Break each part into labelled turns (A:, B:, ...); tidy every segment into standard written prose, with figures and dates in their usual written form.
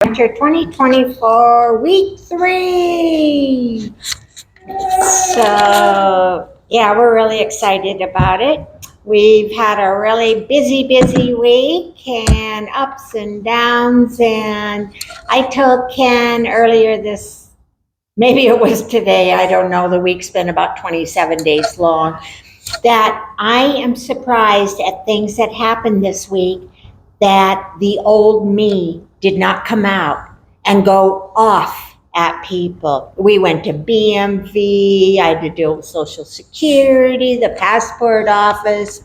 A: Winter 2024, week 3. So, yeah, we're really excited about it. We've had a really busy week and ups and downs. And I told Ken earlier maybe it was today, I don't know, the week's been about 27 days long, that I am surprised at things that happened this week that the old me did not come out and go off at people. We went to BMV, I had to deal with Social Security, the passport office,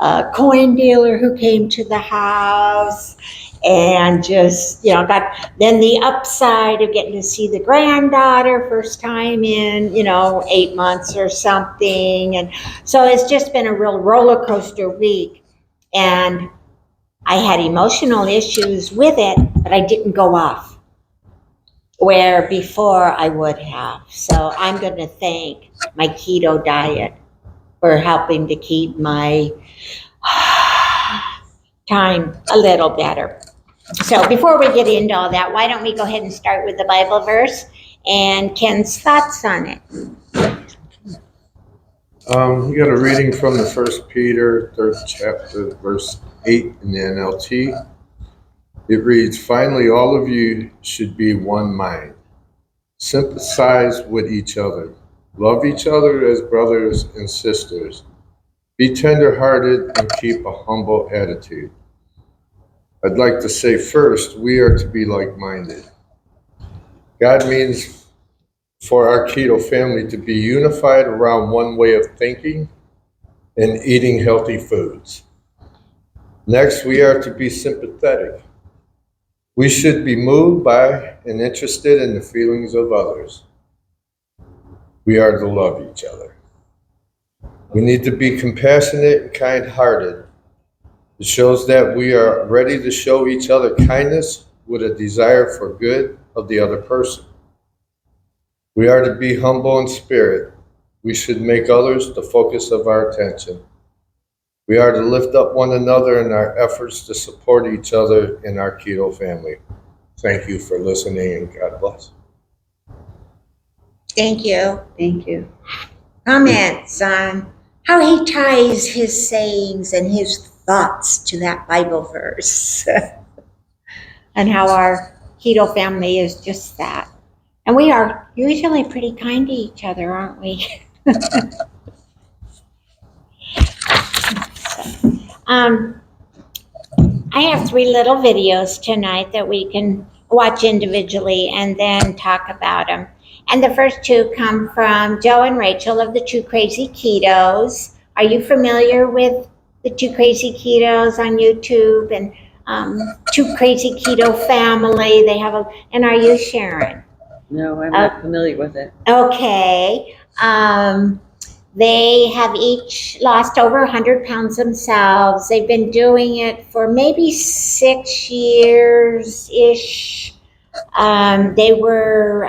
A: a coin dealer who came to the house, and just, got then the upside of getting to see the granddaughter first time in, 8 months or something. And so it's just been a real roller coaster week. And I had emotional issues with it, but I didn't go off where before I would have. So I'm going to thank my keto diet for helping to keep my time a little better. So before we get into all that, why don't we go ahead and start with the Bible verse and Ken's thoughts on it.
B: We got a reading from the 1 Peter 3rd chapter, verse 8 in the NLT. It reads, "Finally, all of you should be one mind. Sympathize with each other. Love each other as brothers and sisters. Be tender-hearted and keep a humble attitude." I'd like to say first, we are to be like-minded. God means for our keto family to be unified around one way of thinking and eating healthy foods. Next, we are to be sympathetic. We should be moved by and interested in the feelings of others. We are to love each other. We need to be compassionate and kind-hearted. It shows that we are ready to show each other kindness with a desire for good of the other person. We are to be humble in spirit. We should make others the focus of our attention. We are to lift up one another in our efforts to support each other in our keto family. Thank you for listening, and God bless.
A: Thank you. Thank you. Comments on how he ties his sayings and his thoughts to that Bible verse and how our keto family is just that. And we are usually pretty kind to each other, aren't we? I have 3 little videos tonight that we can watch individually and then talk about them. And the first 2 come from Joe and Rachel of the 2 Crazy Ketos. Are you familiar with the 2 Crazy Ketos on YouTube and 2 Crazy Keto Family? They have and are you, Sharon?
C: No, I'm not familiar with it.
A: Okay. They have each lost over 100 pounds themselves. They've been doing it for maybe 6 years-ish. They were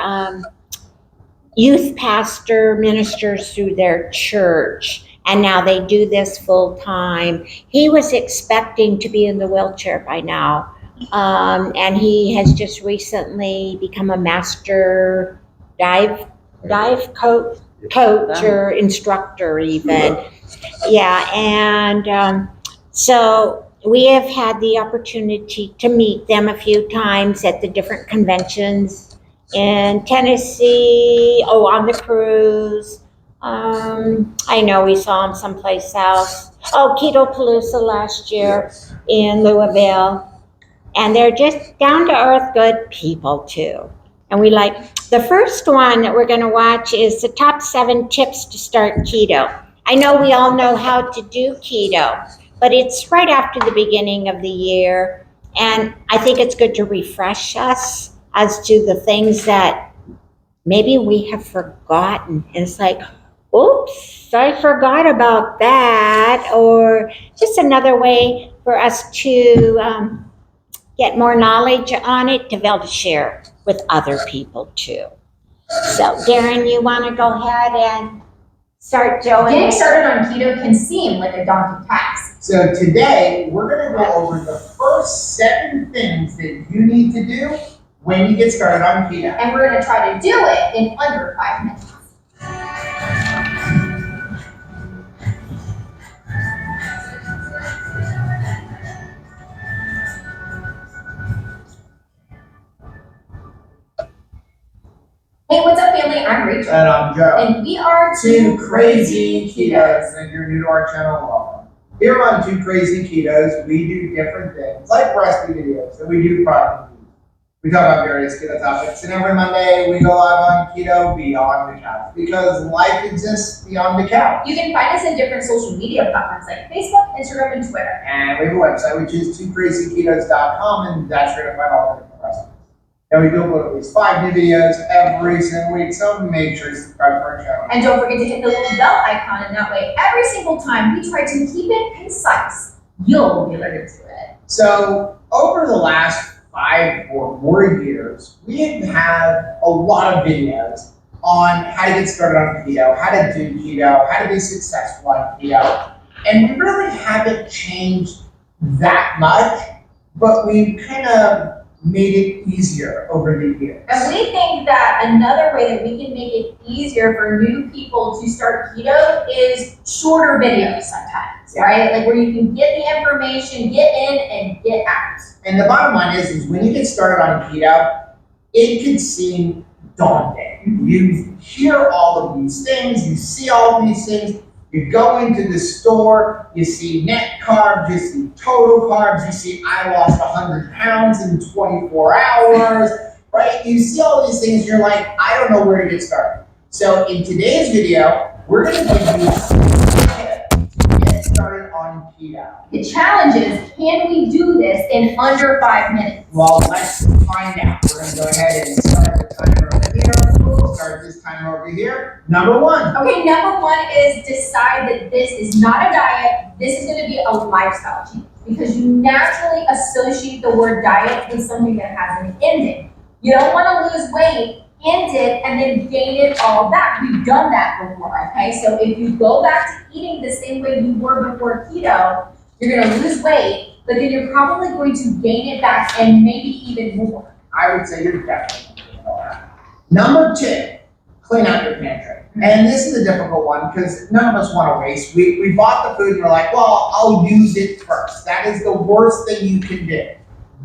A: youth pastor ministers through their church, and now they do this full time. He was expecting to be in the wheelchair by now, and he has just recently become a master dive coach or instructor even. Yeah, and so we have had the opportunity to meet them a few times at the different conventions in Tennessee, on the cruise. I know we saw them someplace else. Keto Palooza last year in Louisville. And they're just down-to-earth good people too. And we the first one that we're going to watch is the top 7 tips to start keto. I know we all know how to do keto, but it's right after the beginning of the year. And I think it's good to refresh us as to the things that maybe we have forgotten. And it's like, oops, I forgot about that. Or just another way for us to get more knowledge on it to be able to share with other people too. So, Darren, you want to go ahead and start, Joe?
D: Getting started on keto can seem like a daunting task.
E: So today, we're going to go over the first 7 things that you need to do when you get started on keto.
D: And we're gonna try to do it in under 5 minutes. Hey, what's up, family? I'm Rachel.
E: And I'm Joe.
D: And we are
E: Two Crazy Ketos. And if you're new to our channel, welcome. Here on Two Crazy Ketos, we do different things, like recipe videos, and we do product reviews. We talk about various keto topics, and every Monday we go live on Keto Beyond the Couch, because life exists beyond the couch.
D: You can find us in different social media platforms like Facebook, Instagram, and Twitter.
E: And we have a website, which is twocrazyketos.com, and that's where to find all the different recipes. And we do upload at least 5 new videos every single week, so make sure to subscribe to our channel.
D: And don't forget to hit the little bell icon, and that way, every single time we try to keep it concise, you'll be alerted to it.
E: So, over the last 5 or more years, we have had a lot of videos on how to get started on keto, how to do keto, how to be successful on keto. And we really haven't changed that much, but we've kind of made it easier over the years.
D: And we think that another way that we can make it easier for new people to start keto is shorter videos sometimes, right? Like where you can get the information, get in and get out.
E: And the bottom line is when you get started on keto, it can seem daunting. You hear all of these things, you see all of these things, you go into the store, you see net carbs, you see total carbs, you see I lost 100 pounds in 24 hours, right? You see all these things, you're like, I don't know where to get started. So in today's video, we're gonna give you tips to get started on keto.
D: The challenge is, can we do this in under 5 minutes?
E: Well, let's find out. We're gonna go ahead and start the timer over here. We'll start this timer over here. Number 1.
D: Okay, number 1 is decide that this is not a diet, this is gonna be a lifestyle change. Because you naturally associate the word diet with something that has an ending. You don't wanna lose weight, end it, and then gain it all back. We've done that before, okay? So if you go back to eating the same way you were before keto, you're gonna lose weight, but then you're probably going to gain it back and maybe even more.
E: I would say you're definitely doing all right. Number 2, clean out your pantry. And this is a difficult one because none of us want to waste. We bought the food and we're like, well, I'll use it first. That is the worst thing you can do.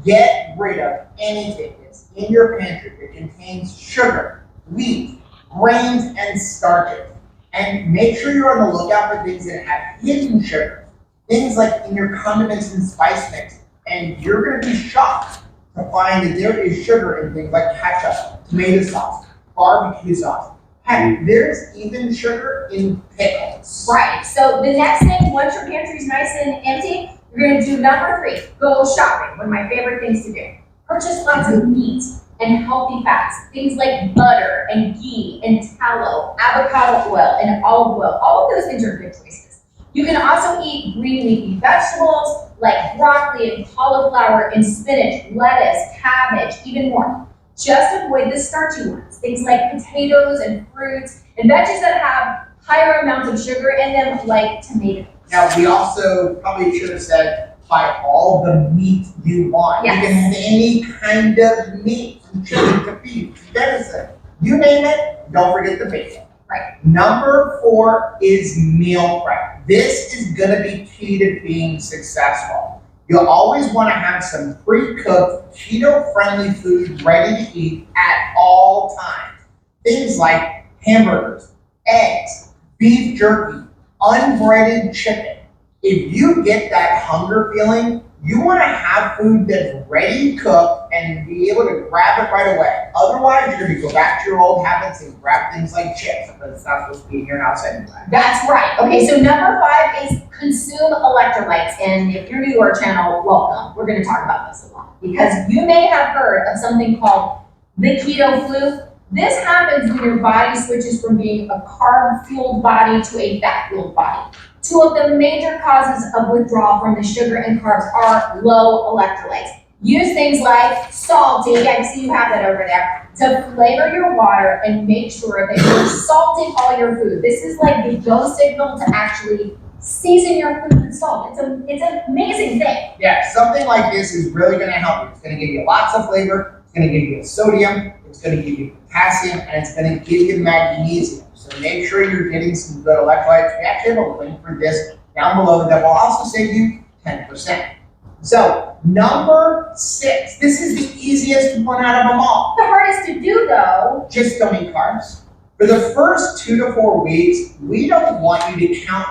E: Get rid of anything that's in your pantry that contains sugar, wheat, grains, and starches. And make sure you're on the lookout for things that have hidden sugar. Things like in your condiments and spice mix. And you're going to be shocked to find that there is sugar in things like ketchup, tomato sauce, barbecue sauce. Heck, there's even sugar in pickles.
D: Right, so the next thing, once your pantry's nice and empty, you're gonna do number 3, go shopping, one of my favorite things to do. Purchase lots of meat and healthy fats, things like butter and ghee and tallow, avocado oil and olive oil. All of those things are good choices. You can also eat green leafy vegetables like broccoli and cauliflower and spinach, lettuce, cabbage, even more. Just avoid the starchy ones, things like potatoes and fruits and veggies that have higher amounts of sugar in them, like tomatoes.
E: Now, we also probably should have said, buy all the meat you want.
D: Yes.
E: You can have any kind of meat, from chicken to beef, venison, you name it, don't forget the bacon.
D: Right.
E: Number 4 is meal prep. This is gonna be key to being successful. You'll always wanna have some pre-cooked, keto-friendly food ready to eat at all times. Things like hamburgers, eggs, beef jerky, unbreaded chicken. If you get that hunger feeling, you wanna have food that's ready to cook and be able to grab it right away. Otherwise, you're gonna go back to your old habits and grab things like chips, but it's not supposed to be in your house anyway.
D: That's right. Okay, so number 5 is consume electrolytes. And if you're new to our channel, welcome. We're gonna talk about this a lot because you may have heard of something called the keto flu. This happens when your body switches from being a carb-fueled body to a fat-fueled body. 2 of the major causes of withdrawal from the sugar and carbs are low electrolytes. Use things like salty, I see you have that over there, to flavor your water and make sure that you're salting all your food. This is like the go signal to actually season your food with salt. It's an amazing thing.
E: Yeah, something like this is really gonna help you. It's gonna give you lots of flavor. It's gonna give you sodium, it's gonna give you potassium, and it's gonna give you magnesium. So make sure you're getting some good electrolytes. We actually have a link for this down below that will also save you 10%. So number 6, this is the easiest one out of them all.
D: The hardest to do though.
E: Just don't eat carbs. For the first 2 to 4 weeks, we don't want you to count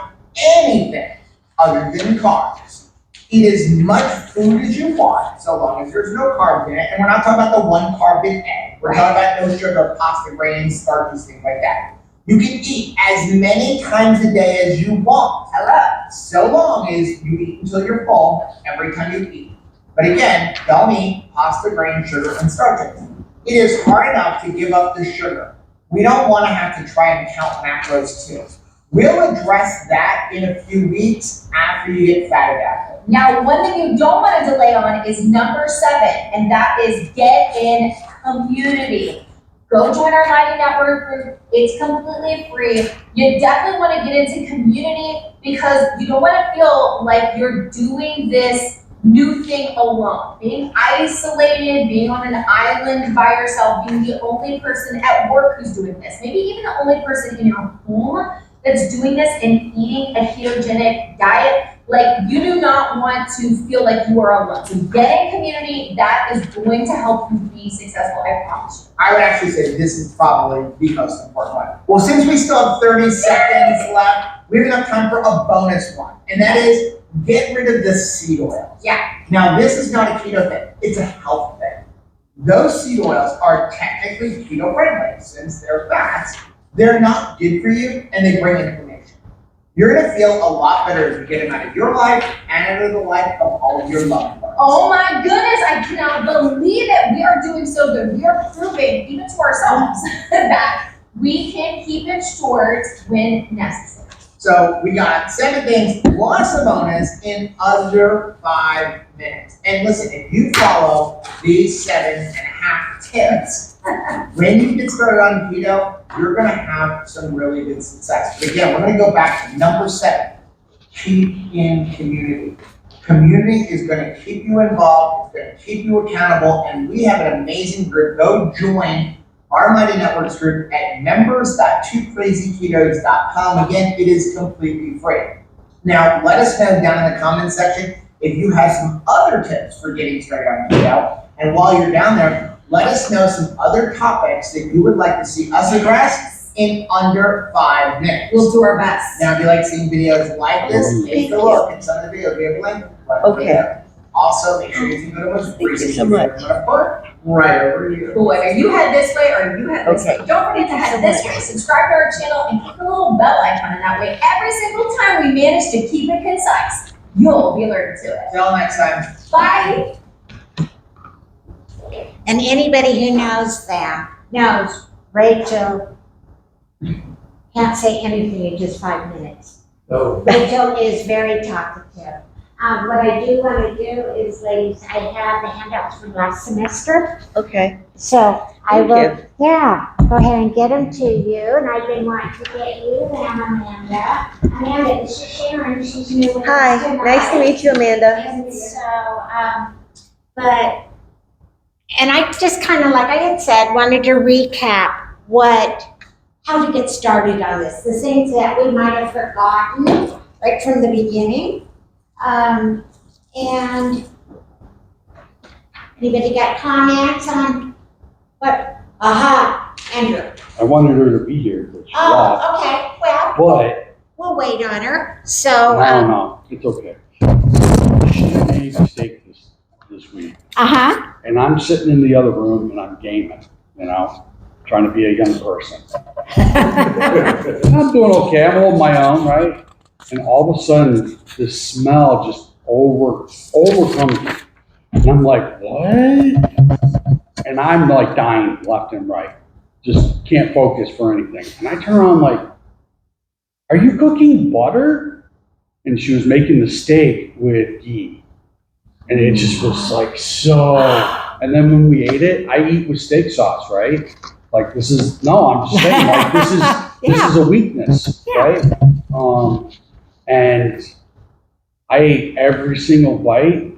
E: anything other than carbs. Eat as much food as you want, so long as there's no carbs in it. And we're not talking about the 1 carb in egg. We're talking about no sugar, pasta, grains, starches, things like that. You can eat as many times a day as you want. So long as you eat until you're full every time you eat. But again, don't eat pasta, grain, sugar, and starches. It is hard enough to give up the sugar. We don't want to have to try and count macros too. We'll address that in a few weeks after you get fatted out.
D: Now, one thing you don't want to delay on is number 7, and that is get in community. Go join our Mighty Network group. It's completely free. You definitely want to get into community because you don't want to feel like you're doing this new thing alone. Being isolated, being on an island by yourself, being the only person at work who's doing this, maybe even the only person in your home that's doing this and eating a ketogenic diet. Like, you do not want to feel like you are alone. So get in community. That is going to help you be successful, I promise you.
E: I would actually say this is probably the most important one. Well, since we still have 30 seconds left, we have enough time for a bonus one. And that is get rid of the seed oils.
D: Yeah.
E: Now, this is not a keto thing. It's a health thing. Those seed oils are technically keto friendly. Since they're fats, they're not good for you and they bring inflammation. You're gonna feel a lot better if you get them out of your life and out of the life of all of your loved ones.
D: Oh my goodness, I cannot believe it. We are doing so good. We are proving, even to ourselves, that we can keep it short when necessary.
E: So we got 7 things plus a bonus in under 5 minutes. And listen, if you follow these 7.5 tips, when you get started on keto, you're gonna have some really good success. But again, we're gonna go back to number 7, keep in community. Community is gonna keep you involved, it's gonna keep you accountable, and we have an amazing group. Go join our Mighty Networks group at members.twocrazyketos.com. Again, it is completely free. Now, let us know down in the comments section if you have some other tips for getting started on keto. And while you're down there, let us know some other topics that you would like to see us address in under 5 minutes.
D: We'll do our best.
E: Now, if you like seeing videos like this, take a look at some of the videos. We have a link.
C: Okay.
E: Also, make sure you go to what's free.
C: Thank you so much.
E: Right over here.
D: But whether you head this way or you head this
C: Okay.
D: way, don't forget to head this way. Subscribe to our channel and click the little bell icon, and that way, every single time we manage to keep it concise, you'll be alerted to it.
E: Till next time.
D: Bye.
A: And anybody who knows that knows Rachel can't say anything in just 5 minutes.
B: Oh.
A: Rachel is very talkative. What I do want to do is, ladies, I have the handouts from last semester.
C: Okay.
A: So I
C: Thank
A: will,
C: you.
A: yeah, go ahead and get them to you. And I've been wanting to get you and Amanda. Amanda, this is Sharon. She's new with us
C: Hi,
A: tonight.
C: nice to meet you, Amanda.
A: And so, and I just kind of, like I had said, wanted to recap how to get started on this. The things that we might have forgotten right from the beginning. And anybody got comments on what? Aha, Andrew.
F: I wanted her to be here, but she left.
A: Oh, okay. Well,
F: But,
A: we'll wait on her. So,
F: no, it's okay. She made a mistake this week.
A: uh-huh.
F: And I'm sitting in the other room and I'm gaming, trying to be a young person. And I'm doing okay, I'm holding my own, right? And all of a sudden, this smell just overcomes me. And I'm like, what? And I'm like dying left and right. Just can't focus for anything. And I turn around like, are you cooking butter? And she was making the steak with ghee. And it just was like so. And then when we ate it, I eat with steak sauce, right? Like I'm just saying, like this is a weakness, right? And I ate every single bite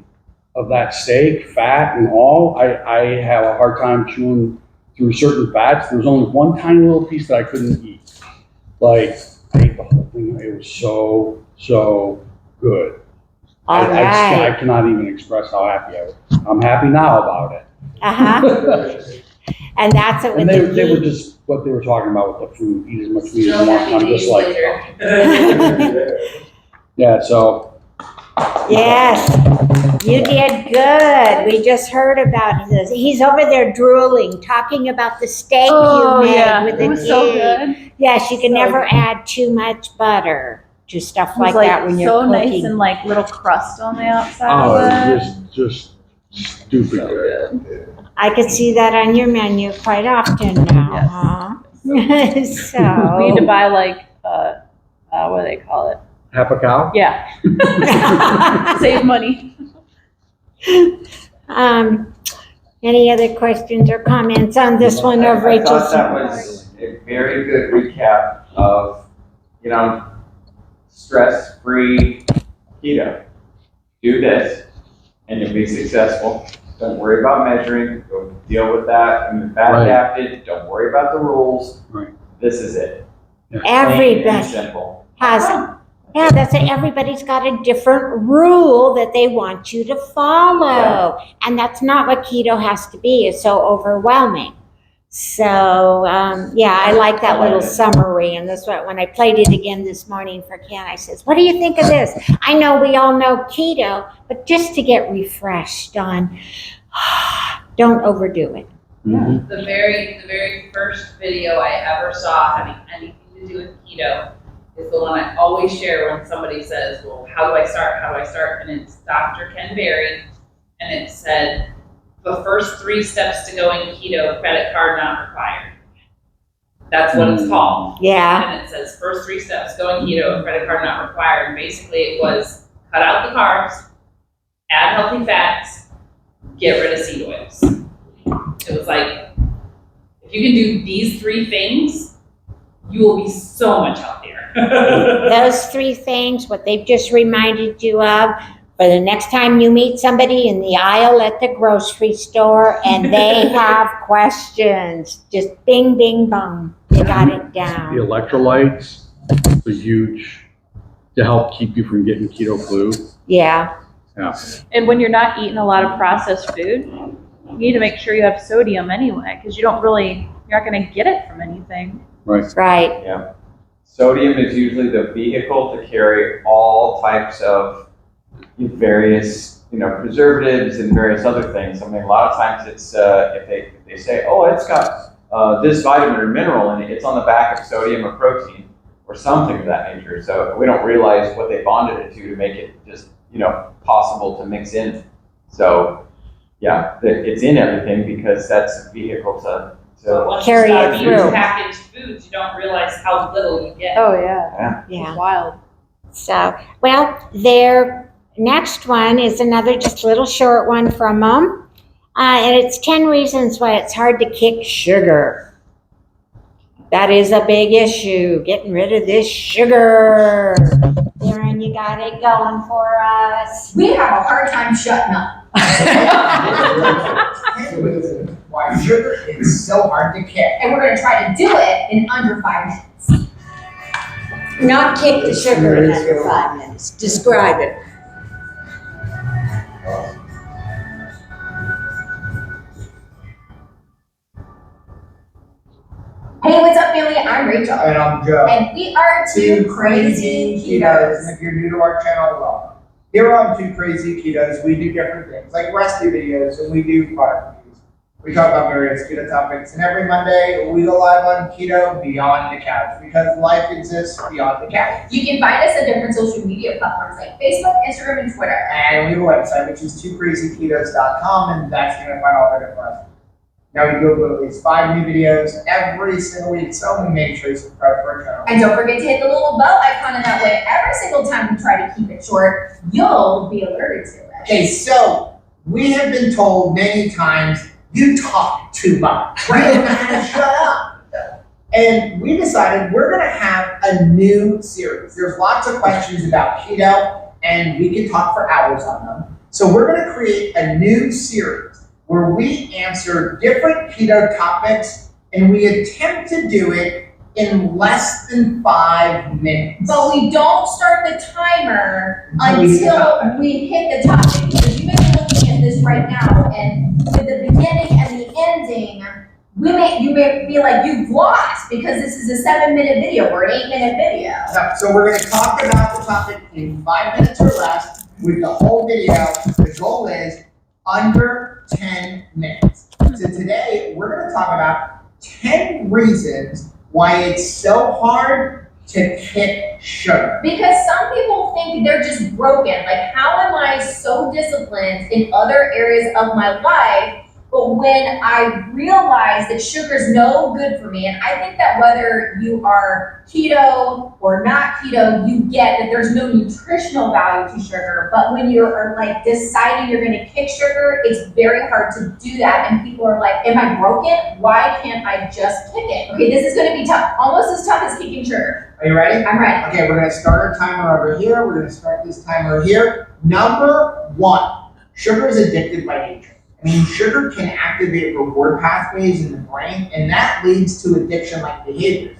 F: of that steak, fat and all, I have a hard time chewing through certain fats. There was only one tiny little piece that I couldn't eat. Like, I ate the whole thing. It was so good.
A: All
F: I
A: right.
F: cannot even express how happy I was. I'm happy now about it.
A: Uh-huh. And that's it with
F: And
A: the
F: they were
A: ghee.
F: just what they were talking about with the food, eat as much meat as you
G: Still
F: want.
G: happy
F: I'm just
G: days
F: like,
G: later.
F: yeah, so
A: Yes, you did good. We just heard about this. He's over there drooling, talking about the steak you made with the
H: it was so
A: ghee.
H: good.
A: Yes, you can
H: So
A: never
H: good.
A: add too much butter to stuff
H: It was
A: like that when you're
H: so
A: cooking.
H: nice and like little crust on the outside
F: oh,
H: of
F: it
H: it.
F: was just stupid good.
A: I could see that on your menu quite often now, huh?
H: We need to
A: So.
H: buy like what do they call it?
F: Half a cow?
H: Yeah, save money.
A: Any other questions or comments on this one of
I: I thought
A: Rachel's?
I: that was a very good recap of, stress-free keto. Do this, and you'll be successful. Don't worry about measuring, go deal with that. When you're fat
F: Right.
I: adapted, don't worry about the rules.
F: Right.
I: This is it. Plain and
A: Everybody
I: simple.
A: has, yeah, that's it. Everybody's got a different rule that they want you to follow. And that's not what keto has to be. It's so overwhelming. So, yeah, I like that little summary. And that's what, when I played it again this morning for Ken, I says, what do you think of this? I know we all know keto, but just to get refreshed on, don't overdo it.
F: Mhm.
G: The very first video I ever saw having anything to do with keto is the one I always share when somebody says, well, how do I start? How do I start? And it's Dr. Ken Berry. And it said, the first 3 steps to going keto, credit card not required. That's what it's called.
A: Yeah.
G: And it says, first 3 steps, going keto, credit card not required. And basically it was cut out the carbs, add healthy fats, get rid of seed oils. It was like, if you can do these 3 things, you will be so much healthier.
A: Those 3 things, what they've just reminded you of, for the next time you meet somebody in the aisle at the grocery store and they have questions, just bing, bing, bong, you got it
F: The
A: down.
F: electrolytes are huge to help keep you from getting keto flu.
A: Yeah,
F: Yeah.
H: And when you're not eating a lot of processed food, you need to make sure you have sodium anyway, because you're not going to get it from anything.
F: Right.
A: right.
I: Yeah. Sodium is usually the vehicle to carry all types of various, preservatives and various other things. I mean, a lot of times it's, if they say, oh, it's got this vitamin or mineral in it, it's on the back of sodium or protein or something of that nature. So we don't realize what they bonded it to make it just, possible to mix in. So, yeah, it's in everything because that's a vehicle to
G: So once
A: Carry
G: you
A: it
G: start using
A: through.
G: packaged foods, you don't realize how little you get.
H: Oh yeah,
A: Yeah.
H: it's wild.
A: So, well, their next one is another just little short one from them. And it's 10 reasons why it's hard to kick sugar. That is a big issue, getting rid of this sugar. Darren, you got it going for us.
D: We have a hard time shutting up.
E: Why sugar is so hard to kick.
D: And we're gonna try to do it in under 5 minutes.
A: Not kick the sugar in under 5 minutes. Describe it.
D: Hey, what's up, family? I'm Rachel.
E: And I'm Joe.
D: And we are Two Crazy Ketos.
E: And if you're new to our channel, welcome. Here on Two Crazy Ketos, we do different things, like recipe videos, and we do product reviews. We talk about various keto topics, and every Monday, we go live on Keto Beyond the Couch, because life exists beyond the couch.
D: You can find us at different social media platforms like Facebook, Instagram, and Twitter.
E: And we have a website, which is twocrazyketos.com, and that's where you're going to find all the different recipes. Now we go through at least 5 new videos every single week, so we make sure you subscribe to our channel.
D: And don't forget to hit the little bell icon, and that way, every single time we try to keep it short, you'll be alerted to it.
E: Okay, so we have been told many times, you talk too much, right? You gotta shut up. And we decided we're gonna have a new series. There's lots of questions about keto, and we can talk for hours on them. So we're gonna create a new series where we answer different keto topics and we attempt to do it in less than 5 minutes.
D: But we don't start the timer
E: Until we hit the
D: until
E: topic.
D: we hit the topic, because you may be looking at this right now, and with the beginning and the ending, you may be like, you've lost, because this is a 7-minute video or an 8-minute video.
E: So we're gonna talk about the topic in 5 minutes or less with the whole video. The goal is under 10 minutes. So today, we're gonna talk about 10 reasons why it's so hard to kick sugar.
D: Because some people think they're just broken. Like, how am I so disciplined in other areas of my life, but when I realize that sugar's no good for me, and I think that whether you are keto or not keto, you get that there's no nutritional value to sugar, but when you're like deciding you're gonna kick sugar, it's very hard to do that, and people are like, am I broken? Why can't I just kick it? Okay, this is gonna be tough, almost as tough as kicking sugar.
E: Are you ready?
D: I'm ready.
E: Okay, we're gonna start our timer over here. We're gonna start this timer here. Number 1, sugar is addictive by nature. I mean, sugar can activate reward pathways in the brain, and that leads to addiction-like behaviors.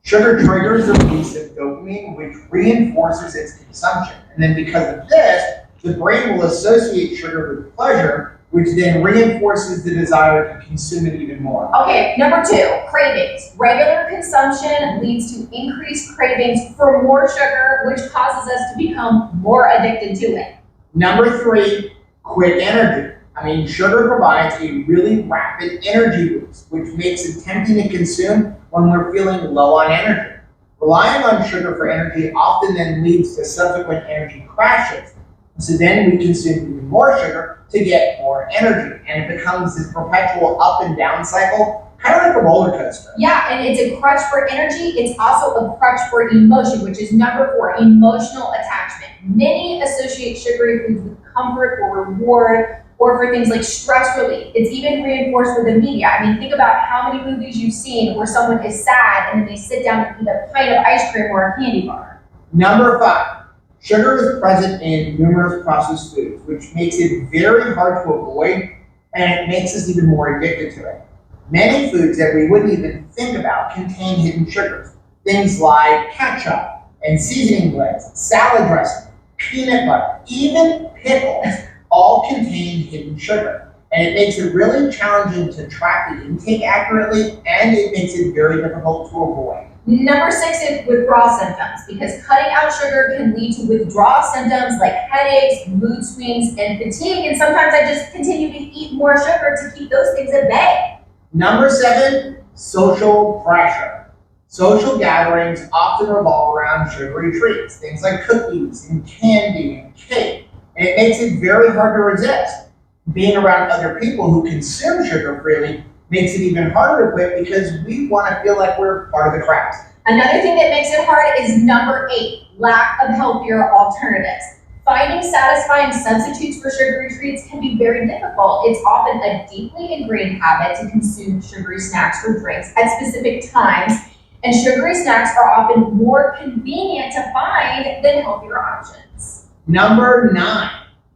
E: Sugar triggers the release of dopamine, which reinforces its consumption. And then because of this, the brain will associate sugar with pleasure, which then reinforces the desire to consume it even more.
D: Okay, number 2, cravings. Regular consumption leads to increased cravings for more sugar, which causes us to become more addicted to it.
E: Number 3, quick energy. I mean, sugar provides a really rapid energy boost, which makes it tempting to consume when we're feeling low on energy. Relying on sugar for energy often then leads to subsequent energy crashes. So then we consume even more sugar to get more energy, and it becomes this perpetual up and down cycle, kind of like a roller coaster.
D: Yeah, and it's a crutch for energy. It's also a crutch for emotion, which is number 4, emotional attachment. Many associate sugary foods with comfort or reward, or for things like stress relief. It's even reinforced with the media. I mean, think about how many movies you've seen where someone is sad and then they sit down and eat a pint of ice cream or a candy bar.
E: Number 5, sugar is present in numerous processed foods, which makes it very hard to avoid, and it makes us even more addicted to it. Many foods that we wouldn't even think about contain hidden sugars. Things like ketchup and seasoning blends, salad dressing, peanut butter, even pickles, all contain hidden sugar. And it makes it really challenging to track the intake accurately, and it makes it very difficult to avoid.
D: Number 6 is withdrawal symptoms, because cutting out sugar can lead to withdrawal symptoms like headaches, mood swings, and fatigue. And sometimes I just continue to eat more sugar to keep those things at bay.
E: Number 7, social pressure. Social gatherings often revolve around sugary treats, things like cookies and candy and cake. And it makes it very hard to resist. Being around other people who consume sugar freely makes it even harder to quit because we want to feel like we're part of the crowd.
D: Another thing that makes it hard is number 8, lack of healthier alternatives. Finding satisfying substitutes for sugary treats can be very difficult. It's often a deeply ingrained habit to consume sugary snacks or drinks at specific times, and sugary snacks are often more convenient to find than healthier options.
E: Number 9,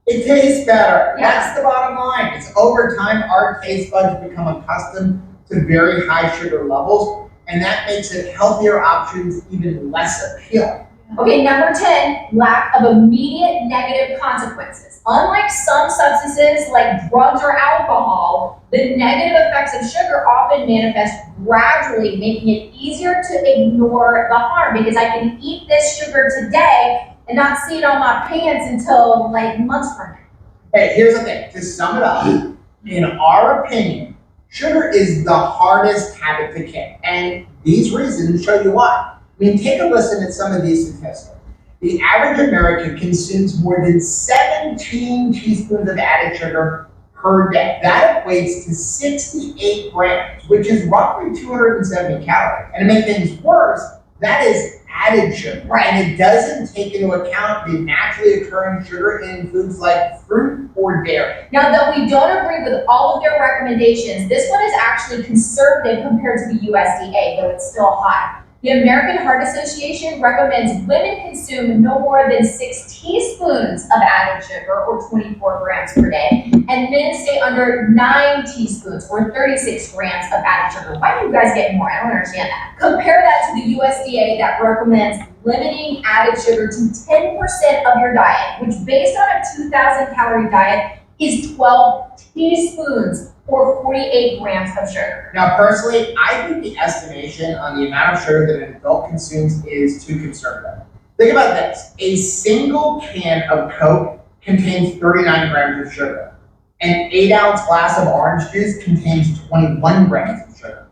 E: it tastes better.
D: Yeah.
E: That's the bottom line. It's over time, our taste buds become accustomed to very high sugar levels, and that makes it healthier options even less appealing.
D: Okay, number 10, lack of immediate negative consequences. Unlike some substances like drugs or alcohol, the negative effects of sugar often manifest gradually, making it easier to ignore the harm, because I can eat this sugar today and not see it on my pants until like months from now.
E: Hey, here's the thing. To sum it up, in our opinion, sugar is the hardest habit to kick, and these reasons show you why. I mean, take a listen at some of these statistics. The average American consumes more than 17 teaspoons of added sugar per day. That equates to 68 grams, which is roughly 270 calories. And to make things worse, that is added sugar,
D: Right.
E: and it doesn't take into account the naturally occurring sugar in foods like fruit or dairy.
D: Now, though we don't agree with all of their recommendations, this one is actually conservative compared to the USDA, though it's still high. The American Heart Association recommends women consume no more than 6 teaspoons of added sugar, or 24 grams per day, and men stay under 9 teaspoons, or 36 grams of added sugar. Why do you guys get more? I don't understand that. Compare that to the USDA that recommends limiting added sugar to 10% of your diet, which based on a 2,000 calorie diet is 12 teaspoons or 48 grams of sugar.
E: Now, personally, I think the estimation on the amount of sugar that an adult consumes is too conservative. Think about this. A single can of Coke contains 39 grams of sugar. An 8-ounce glass of orange juice contains 21 grams of sugar.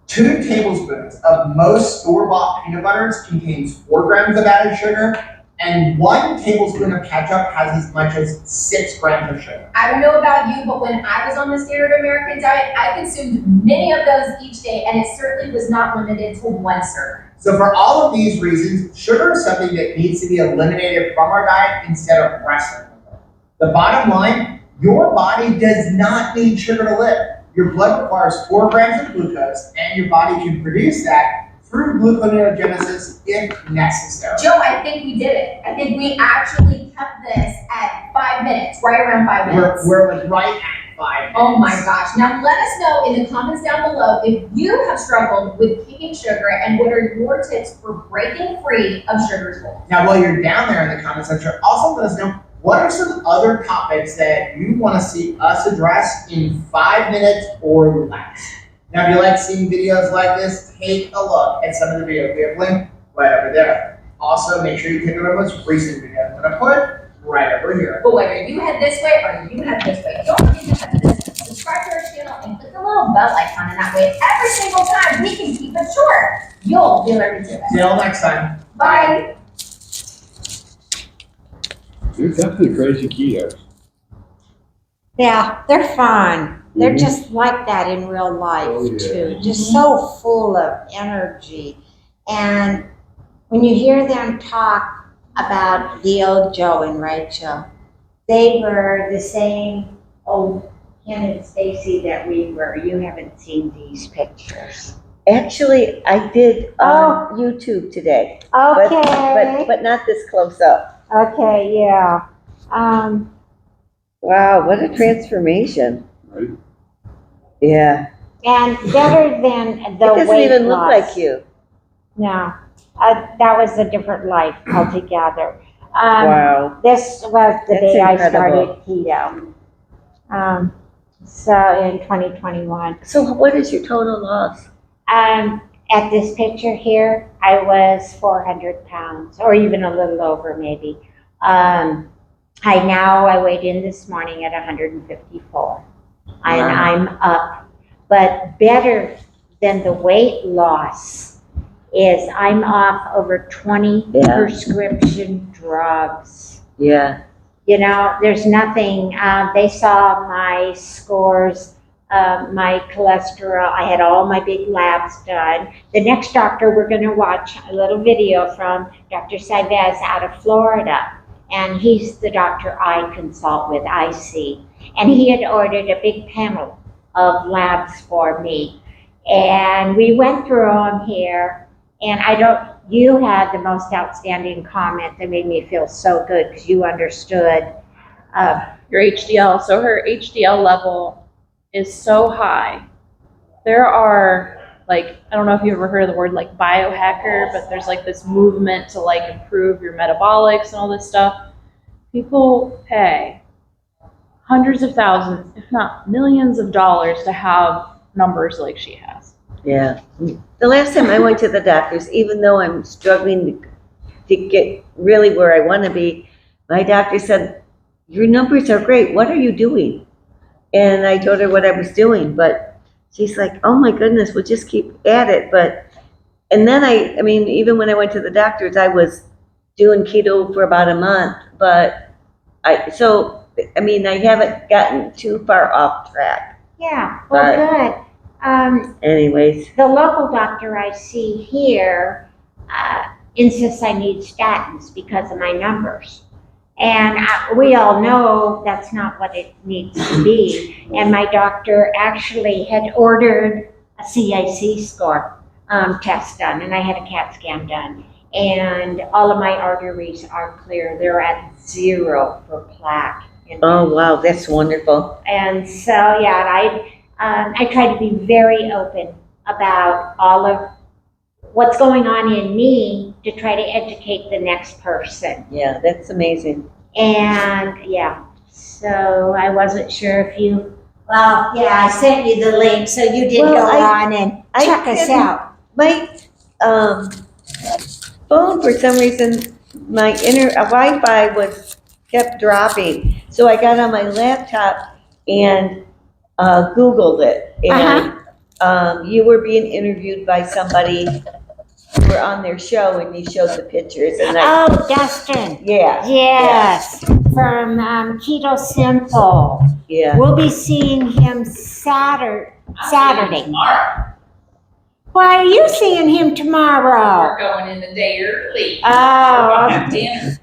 E: 2 tablespoons of most store-bought peanut butters contains 4 grams of added sugar, and 1 tablespoon of ketchup has as much as 6 grams of sugar.
D: I don't know about you, but when I was on the standard American diet, I consumed many of those each day, and it certainly was not limited to 1 serving.
E: So for all of these reasons, sugar is something that needs to be eliminated from our diet instead of wrestling with it. The bottom line, your body does not need sugar to live. Your blood requires 4 grams of glucose, and your body can produce that through gluconeogenesis if necessary.
D: Joe, I think we did it. I think we actually kept this at 5 minutes, right around 5 minutes.
E: We're like right at 5 minutes.
D: Oh my gosh. Now let us know in the comments down below if you have struggled with kicking sugar and what are your tips for breaking free of sugar's hold.
E: Now, while you're down there in the comment section, also let us know what are some other topics that you want to see us address in 5 minutes or less. Now, if you like seeing videos like this, take a look at some of the videos. We have linked right over there. Also, make sure you click on our most recent video I'm going to put right over here.
D: But whether you head this way or you head this way, don't forget to head this way. Subscribe to our channel and click the little bell icon, and that way every single time we can keep it short, you'll be alerted to it.
E: Till next time.
D: Bye.
F: You're definitely crazy keto.
A: Yeah, they're fun. They're
F: Mhm.
A: just like that in real life
B: Oh, yeah.
A: too. Just so full of energy. And when you hear them talk about the old Joe and Rachel, they were the same old Ken and Stacy that we were. You haven't seen these pictures.
C: Actually, I did on YouTube today, but not this close up.
A: Okay, yeah.
C: Wow, what a transformation.
F: Right?
C: Yeah.
A: And better than
C: It
A: the
C: doesn't
A: weight
C: even look
A: loss.
C: like you.
A: No, that was a different life altogether.
C: Wow.
A: This was the
C: That's
A: day I
C: incredible.
A: started keto. So in 2021.
C: So what is your total loss?
A: At this picture here, I was 400 pounds, or even a little over maybe. I weighed in this morning at 154, and
C: Wow.
A: I'm up. But better than the weight loss is I'm off over 20
C: Yeah.
A: prescription drugs.
C: Yeah.
A: You know, there's nothing, they saw my scores, my cholesterol, I had all my big labs done. The next doctor we're gonna watch a little video from Dr. Saivez out of Florida. And he's the doctor I consult with, I see. And he had ordered a big panel of labs for me. And we went through them here, and you had the most outstanding comment that made me feel so good because you understood.
H: Your HDL. So her HDL level is so high. There are, like, I don't know if you ever heard of the word like biohacker, but there's like this movement to like improve your metabolics and all this stuff. People pay hundreds of thousands, if not millions of dollars to have numbers like she has.
C: Yeah. The last time I went to the doctors, even though I'm struggling to get really where I want to be, my doctor said, "Your numbers are great. What are you doing?" And I told her what I was doing, but she's like, "Oh my goodness, we'll just keep at it." And then I mean, even when I went to the doctors, I was doing keto for about a month, but I haven't gotten too far off track.
A: Yeah, well, good.
C: Anyways,
A: The local doctor I see here insists I need statins because of my numbers. And we all know that's not what it needs to be. And my doctor actually had ordered a CIC score test done, and I had a CAT scan done. And all of my arteries are clear. They're at 0 for plaque.
C: Oh, wow, that's wonderful.
A: And so, yeah, I try to be very open about all of what's going on in me to try to educate the next person.
C: Yeah, that's amazing.
A: And yeah, so I wasn't sure if you, well, yeah, I sent you the link, so you did
C: Well,
A: go on and check us
C: didn't-
A: out.
C: My phone, for some reason, my Wi-Fi kept dropping. So I got on my laptop and Googled it. And you were being interviewed by somebody. You were on their show and you showed the pictures. And
A: Oh, Dustin.
C: yeah,
A: Yes, from Keto Simple.
C: yeah.
A: We'll be seeing him Saturday.
G: Tomorrow.
A: Why are you seeing him tomorrow?
G: We're going in a day early.
A: Oh,
G: Have dinner.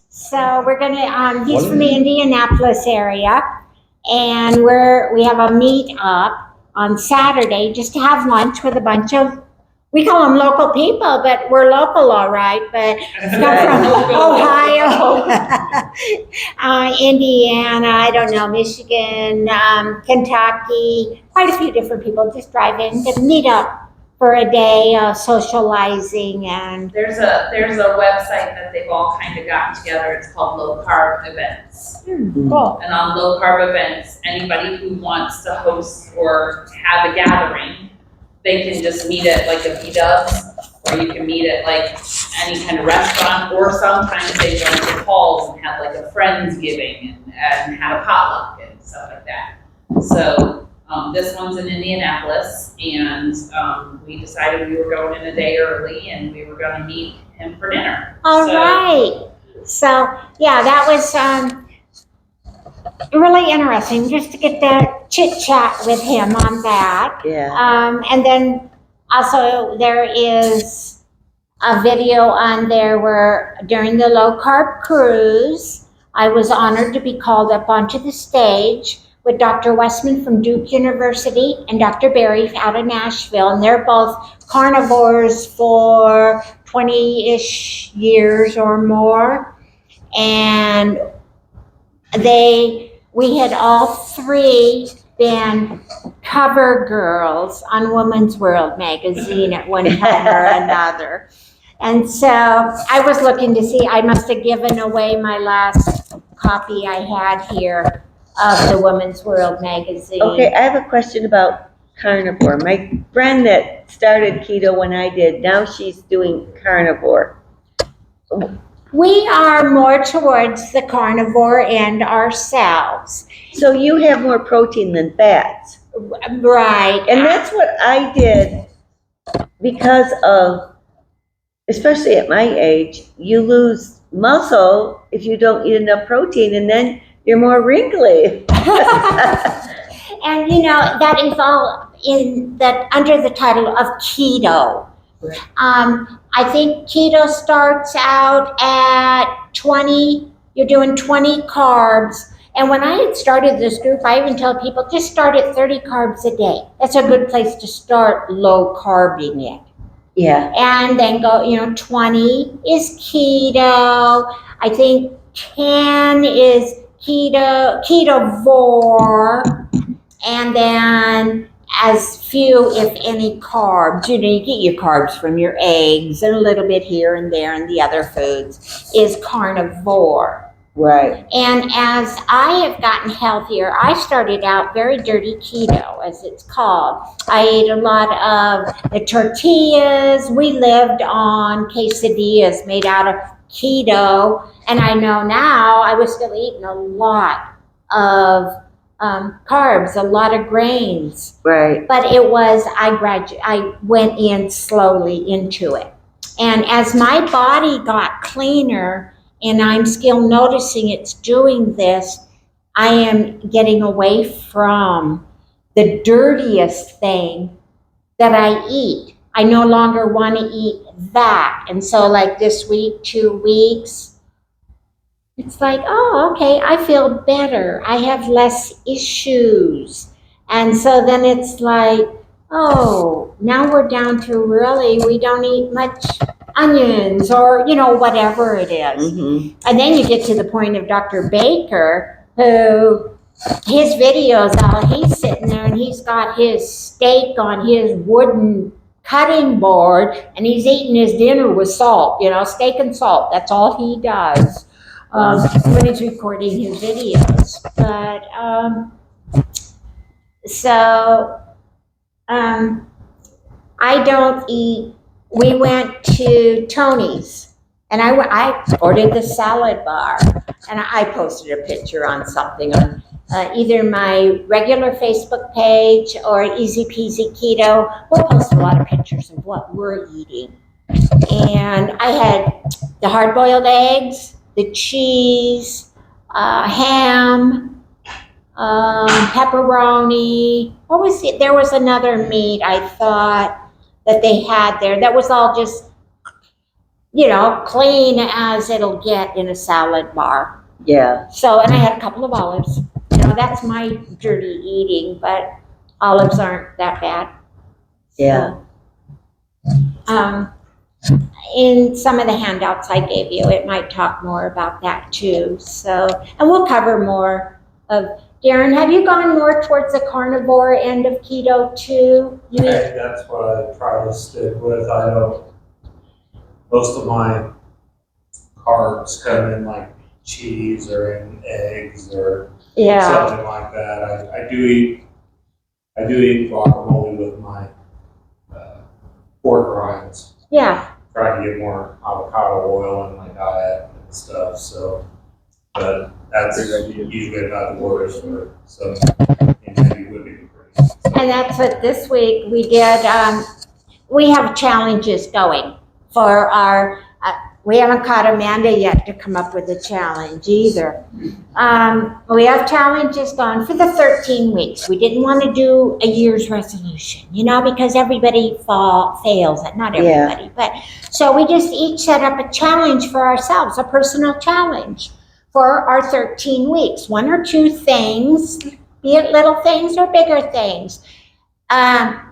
A: so we're gonna, he's from the Indianapolis area, and we have a meet up on Saturday just to have lunch with a bunch of, we call them local people, but we're local, all right, but not from Ohio, Indiana, I don't know, Michigan, Kentucky, quite a few different people just drive in to meet up for a day of socializing. And
G: There's a website that they've all kind of gotten together. It's called Low Carb Events.
A: cool.
G: And on Low Carb Events, anybody who wants to host or have a gathering, they can just meet at like a B-Dubs, or you can meet at like any kind of restaurant, or sometimes they join the halls and have like a Friendsgiving and have a potluck and stuff like that. So this one's in Indianapolis, and we decided we were going in a day early and we were gonna meet him for dinner.
A: All
G: So-
A: right. So, yeah, that was really interesting just to get the chit chat with him on that.
C: Yeah.
A: And then also there is a video on there where during the low carb cruise, I was honored to be called up onto the stage with Dr. Westman from Duke University and Dr. Berry out of Nashville. And they're both carnivores for 20-ish years or more. And we had all three been cover girls on Woman's World magazine at one time or another. And so I was looking to see, I must have given away my last copy I had here of the Woman's World magazine.
C: Okay, I have a question about carnivore. My friend that started keto when I did, now she's doing carnivore.
A: We are more towards the carnivore end ourselves.
C: So you have more protein than fats.
A: Right.
C: And that's what I did because of, especially at my age, you lose muscle if you don't eat enough protein, and then you're more wrinkly.
A: And you know, that is all in that under the title of keto.
C: Right.
A: I think keto starts out at 20, you're doing 20 carbs. And when I had started this group, I even tell people just start at 30 carbs a day. That's a good place to start low carbing it.
C: Yeah.
A: And then go, 20 is keto. I think 10 is ketovore. And then as few, if any, carbs. You get your carbs from your eggs and a little bit here and there and the other foods is carnivore.
C: Right.
A: And as I have gotten healthier, I started out very dirty keto, as it's called. I ate a lot of the tortillas. We lived on quesadillas made out of keto. And I know now I was still eating a lot of carbs, a lot of grains.
C: Right.
A: But it was, I went in slowly into it. And as my body got cleaner, and I'm still noticing it's doing this, I am getting away from the dirtiest thing that I eat. I no longer want to eat that. And so like this week, 2 weeks, it's like, oh, okay, I feel better. I have less issues. And so then it's like, oh, now we're down to really, we don't eat much onions or, whatever it is.
C: Mhm.
A: And then you get to the point of Dr. Baker, who his videos, he's sitting there and he's got his steak on his wooden cutting board and he's eating his dinner with salt, steak and salt. That's all he does when he's recording his videos. But I don't eat. We went to Tony's and I ordered the salad bar and I posted a picture on something on either my regular Facebook page or Easy Peasy Keto. We'll post a lot of pictures of what we're eating. And I had the hard-boiled eggs, the cheese, ham, pepperoni. What was it? There was another meat I thought that they had there that was all just, clean as it'll get in a salad bar.
C: Yeah.
A: So, and I had a couple of olives. That's my dirty eating, but olives aren't that bad.
C: Yeah.
A: In some of the handouts I gave you, it might talk more about that too. So, and we'll cover more of, Darren, have you gone more towards the carnivore end of keto too?
J: Okay, that's what I try to stick with. I don't, most of my carbs come in like cheese or in eggs or something like that. I do eat guacamole with my pork rinds.
A: Yeah.
J: Try to get more avocado oil in my diet and stuff. So, but that's usually about the worst for some heavy whipping cream.
A: And that's what this week we did. We have challenges going for our. We haven't caught Amanda yet to come up with a challenge either. We have challenges going for the 13 weeks. We didn't want to do a year's resolution, because everybody fails at not everybody. But so we just each set up a challenge for ourselves, a personal challenge for our 13 weeks. One or two things, be it little things or bigger things.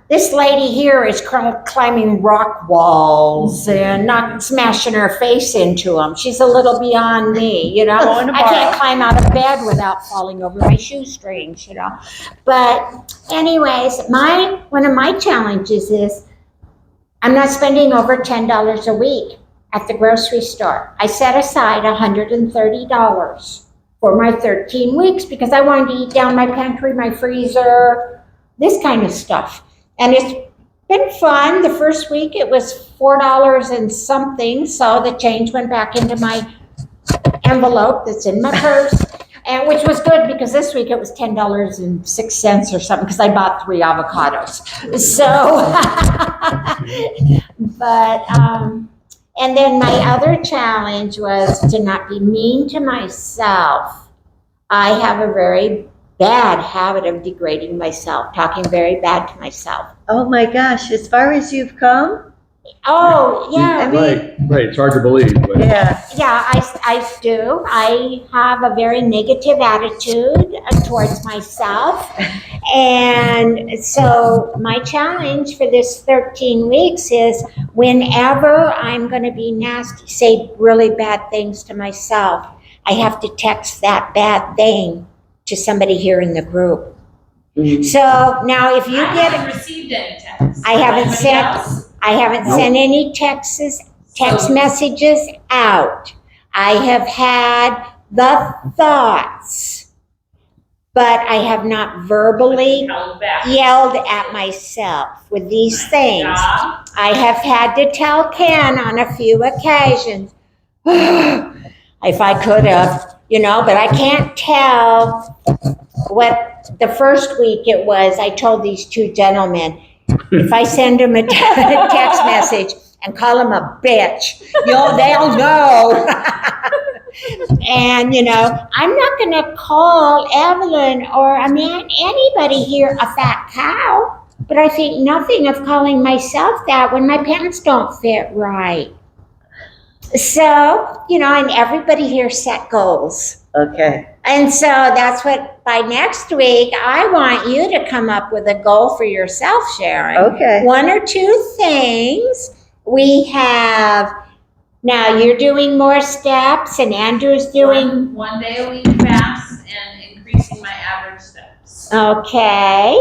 A: This lady here is climbing rock walls and not smashing her face into them. She's a little beyond me, I can't climb out of bed without falling over my shoestrings, But anyways, one of my challenges is I'm not spending over $10 a week at the grocery store. I set aside $130 for my 13 weeks because I wanted to eat down my pantry, my freezer, this kind of stuff. And it's been fun. The first week it was $4 and something, so the change went back into my envelope that's in my purse, and which was good because this week it was $10.06 or something because I bought 3 avocados. So, but and then my other challenge was to not be mean to myself. I have a very bad habit of degrading myself, talking very bad to myself.
C: Oh my gosh, as far as you've come?
A: Oh, yeah.
F: Right, it's hard to believe, but.
C: Yeah.
A: Yeah, I do. I have a very negative attitude towards myself. And so my challenge for this 13 weeks is whenever I'm going to be nasty, say really bad things to myself, I have to text that bad thing to somebody here in the group.
C: Mhm.
A: So now if you
G: I
A: get,
G: haven't received any texts.
A: I haven't
G: Anybody
A: sent,
G: else?
A: I haven't sent any text messages out. I have had the thoughts, but I have not verbally
G: Held back.
A: yelled at myself with these things.
G: Yeah.
A: I have had to tell Ken on a few occasions, if I could have, but I can't tell what the first week it was. I told these 2 gentlemen, if I send them a text message and call them a bitch, they'll know. And, I'm not going to call Evelyn or anybody here a fat cow, but I think nothing of calling myself that when my pants don't fit right. So, and everybody here set goals.
C: Okay.
A: And so that's what, by next week, I want you to come up with a goal for yourself, Sharon.
C: Okay.
A: One or two things. We have, now you're doing more steps and Andrew's doing,
G: One day a week fast and increasing my average steps.
A: okay.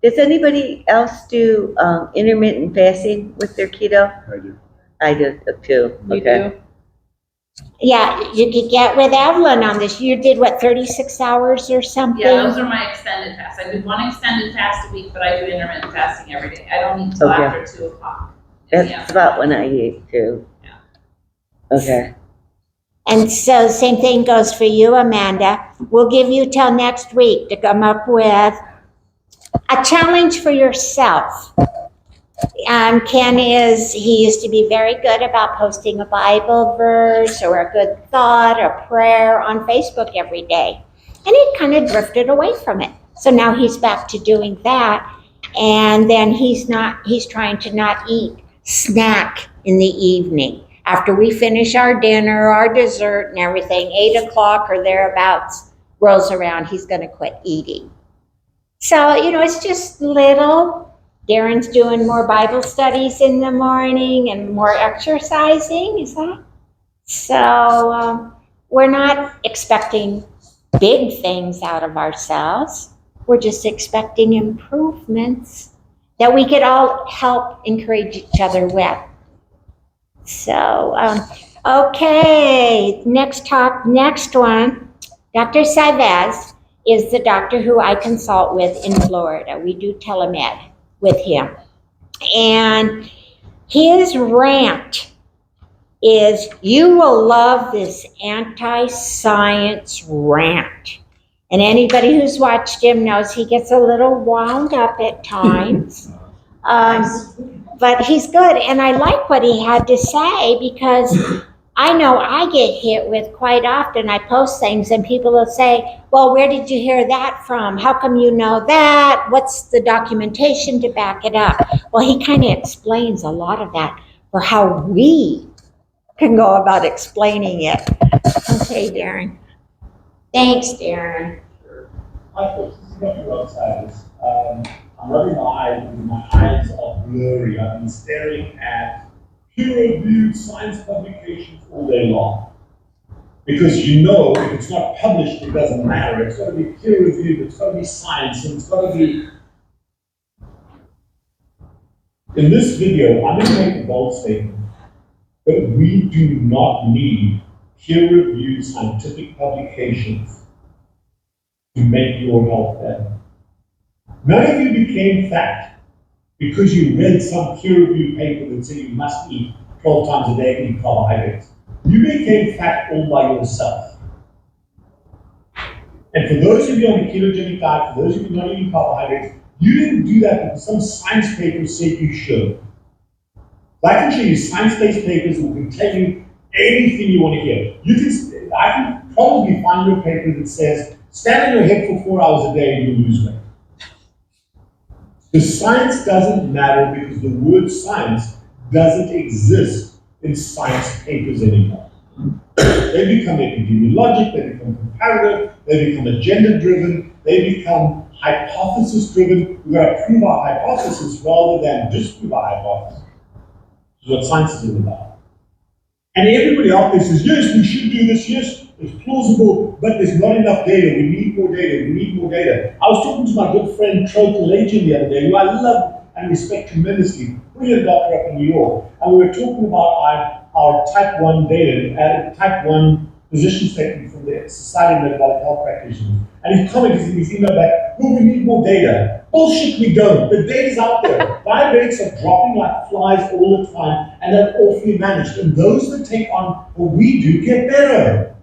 C: Does anybody else do intermittent fasting with their keto?
F: I do.
C: I do too.
H: You
C: Okay.
H: do?
A: Yeah, you could get with Evelyn on this. You did what, 36 hours or something?
G: Yeah, those are my extended fasts. I do one extended fast a week, but I do intermittent fasting every day. I don't eat till
C: Okay.
G: after 2 o'clock. in the
C: That's about when I eat too.
G: Yeah.
C: Okay.
A: And so same thing goes for you, Amanda. We'll give you till next week to come up with a challenge for yourself. Ken he used to be very good about posting a Bible verse or a good thought or prayer on Facebook every day. And he kind of drifted away from it. So now he's back to doing that. And then he's trying to not eat snack in the evening. After we finish our dinner, our dessert and everything, 8 o'clock or thereabouts rolls around, he's going to quit eating. So, it's just little. Darren's doing more Bible studies in the morning and more exercising, is that? So we're not expecting big things out of ourselves. We're just expecting improvements that we could all help encourage each other with. So, okay, next one. Dr. Savez is the doctor who I consult with in Florida. We do telemed with him. And his rant is, you will love this anti-science rant. And anybody who's watched him knows he gets a little wound up at times. But he's good. And I like what he had to say because I know I get hit with quite often. I post things and people will say, well, where did you hear that from? How come you know that? What's the documentation to back it up? Well, he kind of explains a lot of that for how we can go about explaining it. Okay, Darren. Thanks, Darren.
K: Michael, this is what you wrote, Cyrus. I'm rubbing my eyes because my eyes are blurry. I've been staring at peer-reviewed science publications all day long. Because if it's not published, it doesn't matter. It's got to be peer-reviewed, it's got to be science, and it's got to be... In this video, I'm going to make a bold statement that we do not need peer-reviewed scientific publications to make your health better. None of you became fat because you read some peer-reviewed paper that said you must eat 12 times a day and eat carbohydrates. You became fat all by yourself. And for those of you on the ketogenic diet, for those of you not eating carbohydrates, you didn't do that because some science paper said you should. I can show you science-based papers that can tell you anything you want to hear. I can probably find you a paper that says, stand on your head for 4 hours a day and you'll lose weight. The science doesn't matter because the word science doesn't exist in science papers anymore. They become epidemiologic, they become comparative, they become agenda-driven, they become hypothesis-driven. We've got to prove our hypothesis rather than disprove our hypothesis. This is what science is all about. And everybody out there says, yes, we should do this, yes, it's plausible, but there's not enough data, we need more data, we need more data. I was talking to my good friend Troy Kalajian the other day, who I love and respect tremendously, brilliant doctor up in New York, and we were talking about our type 1 data, type 1 position statement from the Society of Metabolic Health Practitioners. And he commented in his email back, well, we need more data. Bullshit, we don't. The data's out there. Diabetics are dropping like flies all the time, and they're awfully managed. And those that take on what we do get better.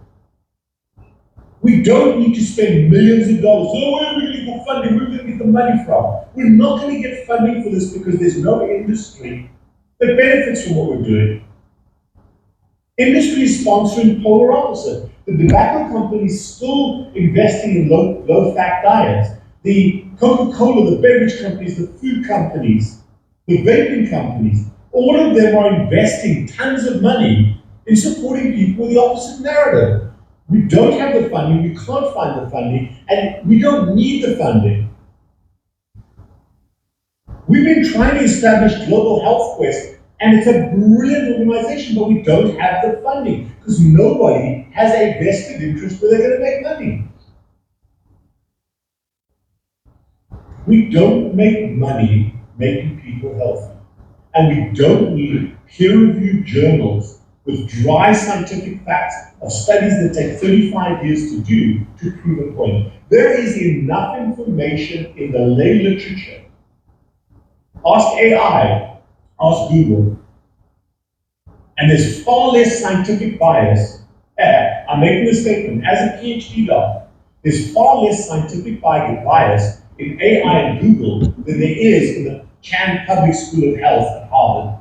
K: We don't need to spend millions of dollars. So where are we going to get funding? Where are we going to get the money from? We're not going to get funding for this because there's no industry that benefits from what we're doing. Industry is sponsoring polar opposite. The tobacco companies still investing in low-fat diets. The Coca-Cola, the beverage companies, the food companies, the vaping companies, all of them are investing tons of money in supporting people with the opposite narrative. We don't have the funding, we can't find the funding, and we don't need the funding. We've been trying to establish Global Health Quest, and it's a brilliant organization, but we don't have the funding because nobody has a vested interest where they're going to make money. We don't make money making people healthy, and we don't need peer-reviewed journals with dry scientific facts of studies that take 35 years to do to prove a point. There is enough information in the lay literature. Ask AI, ask Google, and there's far less scientific bias. I'm making a statement, as a PhD doc, there's far less scientific bias in AI and Google than there is in the Chan Public School of Health at Harvard.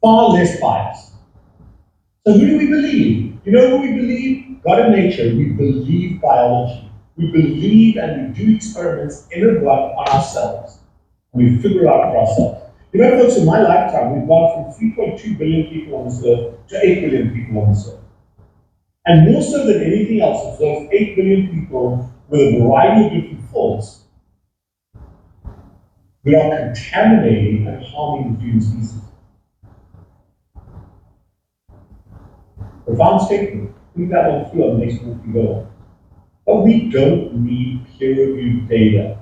K: Far less bias. So who do we believe? You know who we believe? God and nature. We believe biology. We believe and we do experiments in and on ourselves. We figure out for ourselves. You know, folks, in my lifetime, we've gone from 3.2 billion people on this earth to 8 billion people on this earth. And more so than anything else, it's those 8 billion people with a variety of different faults that are contaminating and harming the human species. Profound statement. Think that one through on the next one we go on. But we don't need peer-reviewed data.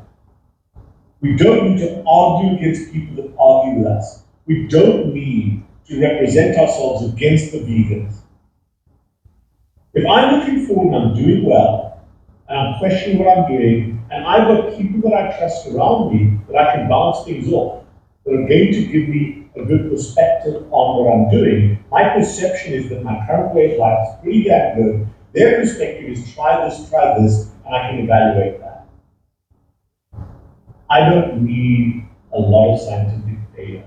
K: We don't need to argue against people that argue with us. We don't need to represent ourselves against the vegans. If I'm looking forward and I'm doing well, and I'm questioning what I'm doing, and I've got people that I trust around me that I can bounce things off, that are going to give me a good perspective on what I'm doing, my perception is that my current way of life is pretty damn good. Their perspective is try this, and I can evaluate that. I don't need a lot of scientific data.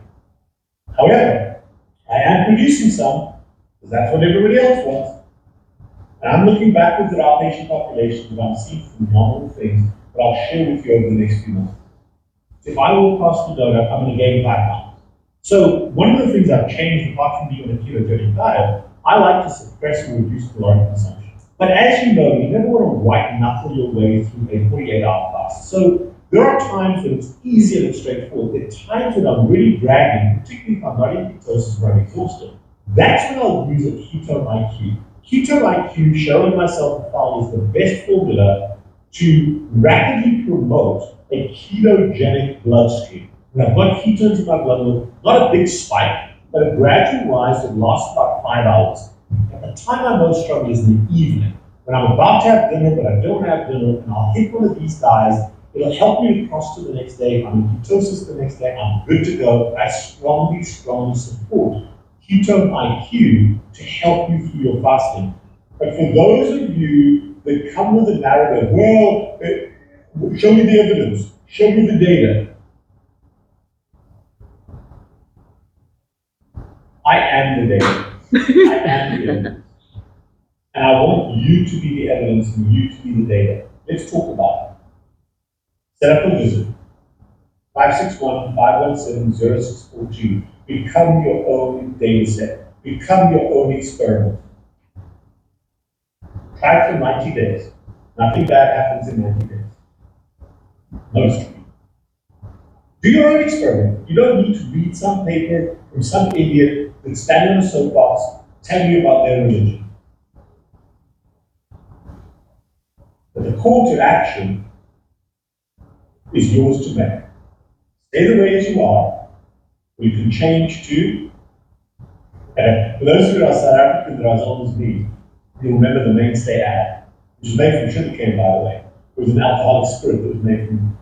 K: However, I am producing some, because that's what everybody else wants. And I'm looking backwards at our patient population, and I'm seeing phenomenal things that I'll share with you over the next few months. If I walk past the donut, I'm going to gain 5 pounds. So one of the things I've changed, apart from being on a ketogenic diet, I like to suppress and reduce caloric consumption. But as you know, you never want to white knuckle your way through a 48-hour fast. So there are times when it's easier and straightforward. There are times when I'm really dragging, particularly if I'm not in ketosis or I'm exhausted. That's when I'll use a ketone IQ. Ketone IQ, showing myself the file, is the best formula to rapidly promote a ketogenic bloodstream. When I've got ketones in my blood level, not a big spike, but a gradual rise that lasts about 5 hours. At the time I most struggle is in the evening, when I'm about to have dinner, but I don't have dinner, and I'll hit one of these guys. It'll help me to cross to the next day. I'm in ketosis the next day. I'm good to go. I strongly support ketone IQ to help you through your fasting. But for those of you that come with a narrative, well, show me the evidence, show me the data. I am the data. I am the evidence. And I want you to be the evidence and you to be the data. Let's talk about it. Set up a visit. 561-517-0642. Become your own data set. Become your own experiment. Try it for 90 days. Nothing bad happens in 90 days. Mostly. Do your own experiment. You don't need to read some paper from some idiot that's standing on a soapbox telling you about their religion. But the call to action is yours to make. Stay the way as you are. We can change to, for those of you who are South Africans that are as old as me, you'll remember the mainstay ad, which was made from sugarcane, by the way. It was an alcoholic spirit that was made from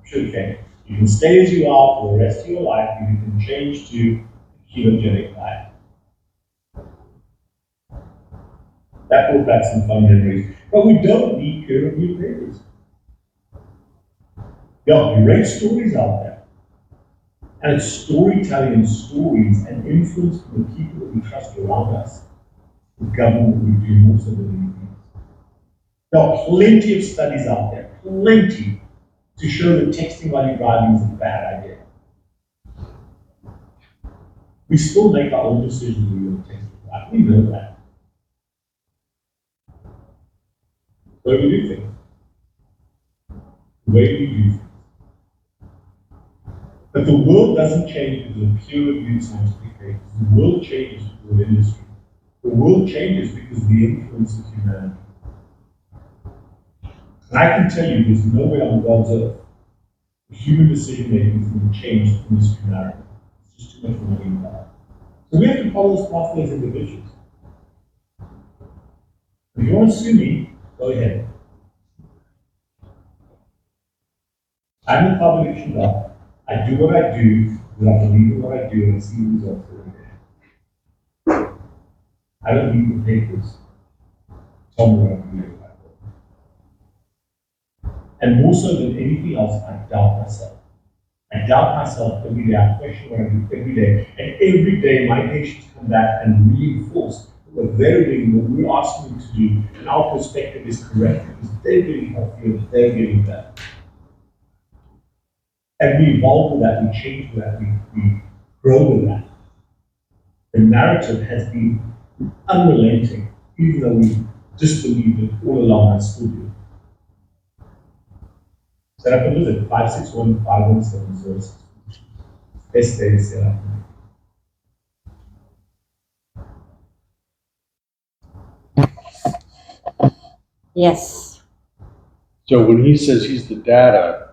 K: sugarcane. You can stay as you are for the rest of your life. You can change to a ketogenic diet. That brought back some fun memories. But we don't need peer-reviewed papers. There are great stories out there. And it's storytelling and stories and influence from the people that we trust around us. The government would do more so than anything else. There are plenty of studies out there, plenty, to show that texting while you're driving is a bad idea. We still make our own decisions when we text and drive. We know that. The way we do things. The way we do things. But the world doesn't change because of peer-reviewed scientific papers. The world changes because of industry. The world changes because of the influence of humanity. And I can tell you, there's nowhere on God's earth where human decision-making is going to change indiscriminately. It's just too much money involved. So we have to follow this pathway as individuals. If you want to sue me, go ahead. I'm a publication doctor. I do what I do because I believe in what I do and I see the results every day. I don't need the papers. Tell me what I'm doing. And more so than anything else, I doubt myself. I doubt myself every day. I question what I do every day. And every day my patients come back and reinforce what they're doing, what we're asking them to do, and our perspective is correct because they're getting healthier, they're getting better. And we evolve with that, we change with that, we grow with that. The narrative has been unrelenting, even though we disbelieved it all along and still do. Set up a visit, 561-517-06. Best day to set up.
A: Yes.
F: So when he says he's the data,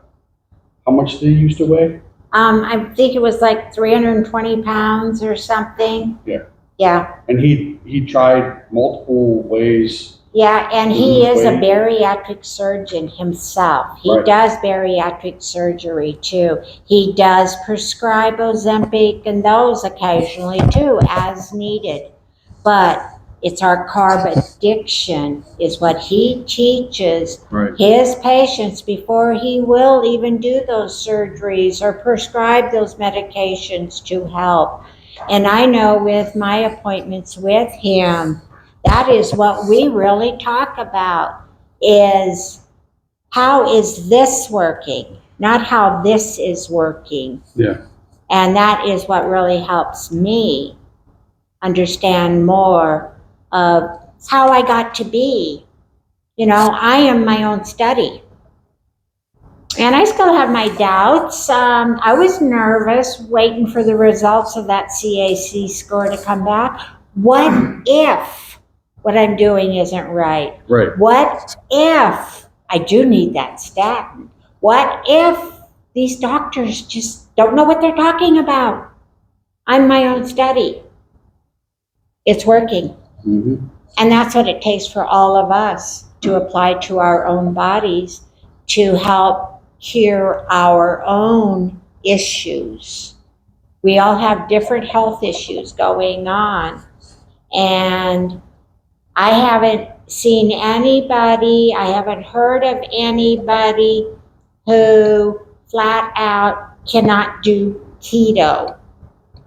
F: how much did he used to weigh?
A: I think it was like 320 pounds or something.
F: Yeah.
A: Yeah.
F: And he tried multiple ways.
A: Yeah, and he
F: Mhm.
A: is a bariatric surgeon himself. He
F: Right.
A: does bariatric surgery too. He does prescribe Ozempic and those occasionally too, as needed. But it's our carb addiction is what he teaches
F: Right.
A: his patients before he will even do those surgeries or prescribe those medications to help. And I know with my appointments with him, that is what we really talk about is how is this working, not how this is working.
F: Yeah.
A: And that is what really helps me understand more of how I got to be. You know, I am my own study. And I still have my doubts. I was nervous waiting for the results of that CAC score to come back. What if what I'm doing isn't right?
F: Right.
A: What if I do need that statin? What if these doctors just don't know what they're talking about? I'm my own study. It's working.
F: Mm-hmm.
A: And that's what it takes for all of us to apply to our own bodies to help cure our own issues. We all have different health issues going on. And I haven't seen anybody, I haven't heard of anybody who flat out cannot do keto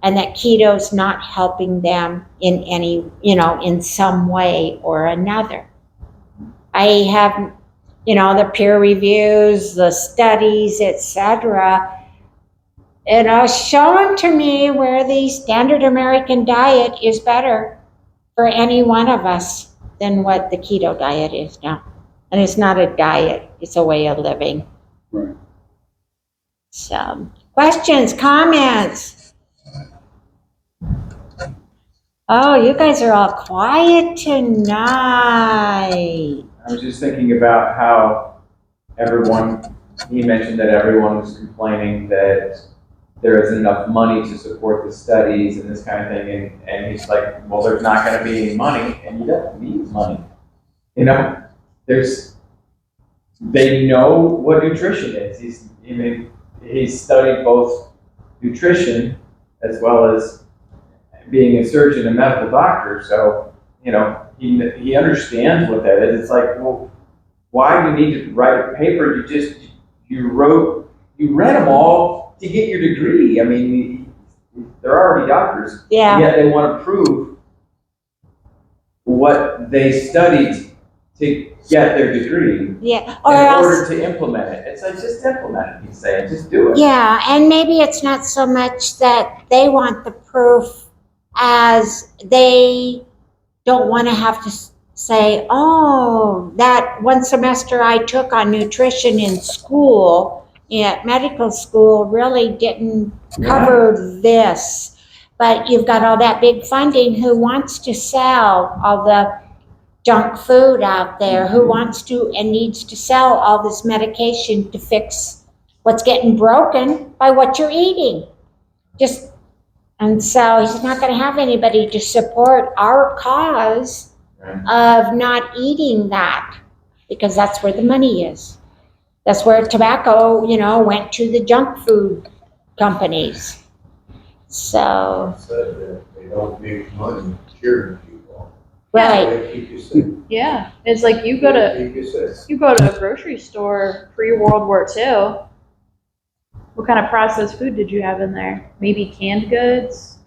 A: and that keto's not helping them in any, in some way or another. I have, the peer reviews, the studies, etc. Shown to me where the standard American diet is better for any one of us than what the keto diet is now. And it's not a diet, it's a way of living.
F: Right.
A: So, questions, comments? Oh, you guys are all quiet tonight.
I: I was just thinking about how he mentioned that everyone was complaining that there isn't enough money to support the studies and this kind of thing. And he's like, well, there's not going to be any money, and you don't need money. They know what nutrition is. He's studied both nutrition as well as being a surgeon and medical doctor. So, he understands what that is. It's like, well, why do you need to write a paper? You read them all to get your degree. I mean, they're already doctors.
A: Yeah.
I: Yet they want to prove what they studied to get their degree.
A: Yeah.
I: In order to implement it. It's like, just implement it, he's saying. Just do it.
A: Yeah, and maybe it's not so much that they want the proof as they don't want to have to say, oh, that one semester I took on nutrition in school, at medical school, really didn't cover this. But you've got all that big funding. Who wants to sell all the junk food out there? Who wants to and needs to sell all this medication to fix what's getting broken by what you're eating? And so he's not going to have anybody to support our cause of not eating that, because that's where the money is. That's where tobacco, went to the junk food companies. So,
B: Said that they don't make money curing people.
A: right.
B: They keep you sick.
H: Yeah, it's like you go to
B: Keep you sick.
H: a grocery store pre-World War II. What kind of processed food did you have in there? Maybe canned goods?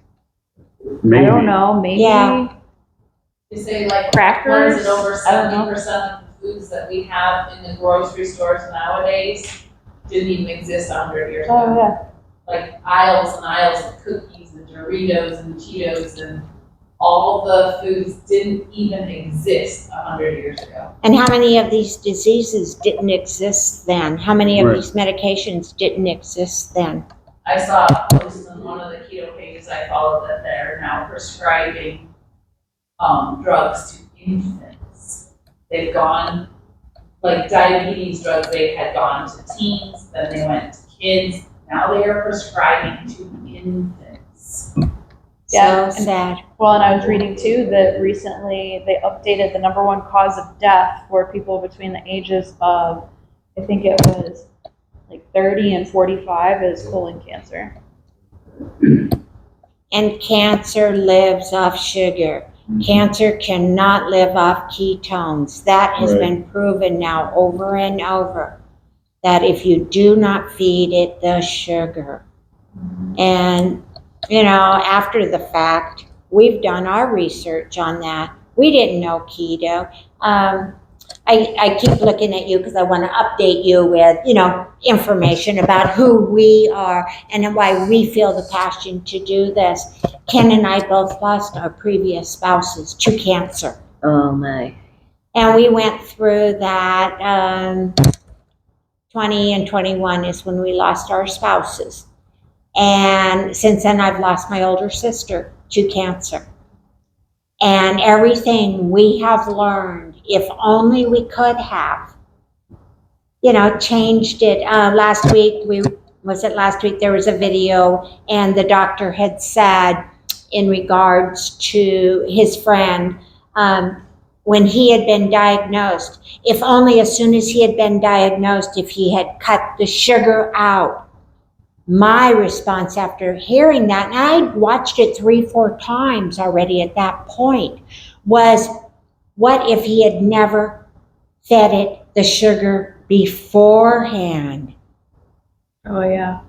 F: Maybe.
H: I don't know. Maybe
A: Yeah.
G: They say like,
H: crackers.
G: what is it, over
H: I don't know.
G: 70% of the foods that we have in the grocery stores nowadays didn't even exist 100 years ago.
H: Oh yeah.
G: Like aisles and aisles of cookies and Doritos and Cheetos, and all the foods didn't even exist 100 years ago.
A: And how many of these diseases didn't exist then? How many of
F: Right.
A: these medications didn't exist then?
G: I saw a post on one of the keto pages I follow that they're now prescribing drugs to infants. They've gone, like diabetes drugs, they had gone to teens, then they went to kids. Now they are prescribing to infants.
H: Yeah,
A: So
H: and-
A: sad.
H: Well, and I was reading too that recently they updated the number one cause of death for people between the ages of, I think it was like 30 and 45 is colon cancer.
A: And cancer lives off sugar. Cancer cannot live off ketones. That has
F: Right.
A: been proven now over and over, that if you do not feed it the sugar. And, after the fact, we've done our research on that. We didn't know keto. I keep looking at you because I want to update you with, information about who we are and why we feel the passion to do this. Ken and I both lost our previous spouses to cancer.
C: Oh, my.
A: And we went through that, 20 and 21 is when we lost our spouses. And since then, I've lost my older sister to cancer. And everything we have learned, if only we could have, changed it. Last week, there was a video, and the doctor had said in regards to his friend, when he had been diagnosed, if only as soon as he had been diagnosed, if he had cut the sugar out. My response after hearing that, and I watched it 3-4 times already at that point, was, what if he had never fed it the sugar beforehand?
H: Oh yeah.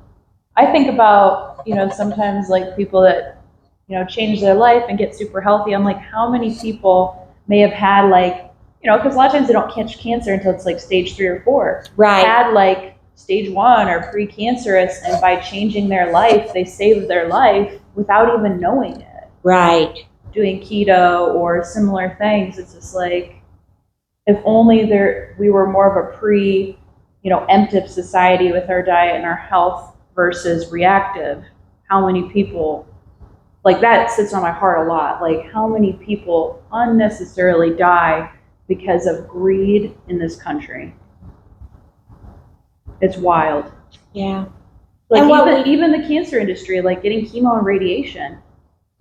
H: I think about, sometimes like people that, change their life and get super healthy. I'm like, how many people may have had because a lot of times they don't catch cancer until it's like stage 3 or 4.
A: Right.
H: Had like stage 1 or pre-cancerous, and by changing their life, they saved their life without even knowing it.
A: Right.
H: Doing keto or similar things, it's just like, if only we were more of a emptive society with our diet and our health versus reactive. How many people, like that sits on my heart a lot. Like how many people unnecessarily die because of greed in this country? It's wild.
A: Yeah.
H: Like
A: And
H: even the cancer industry, like getting chemo and radiation,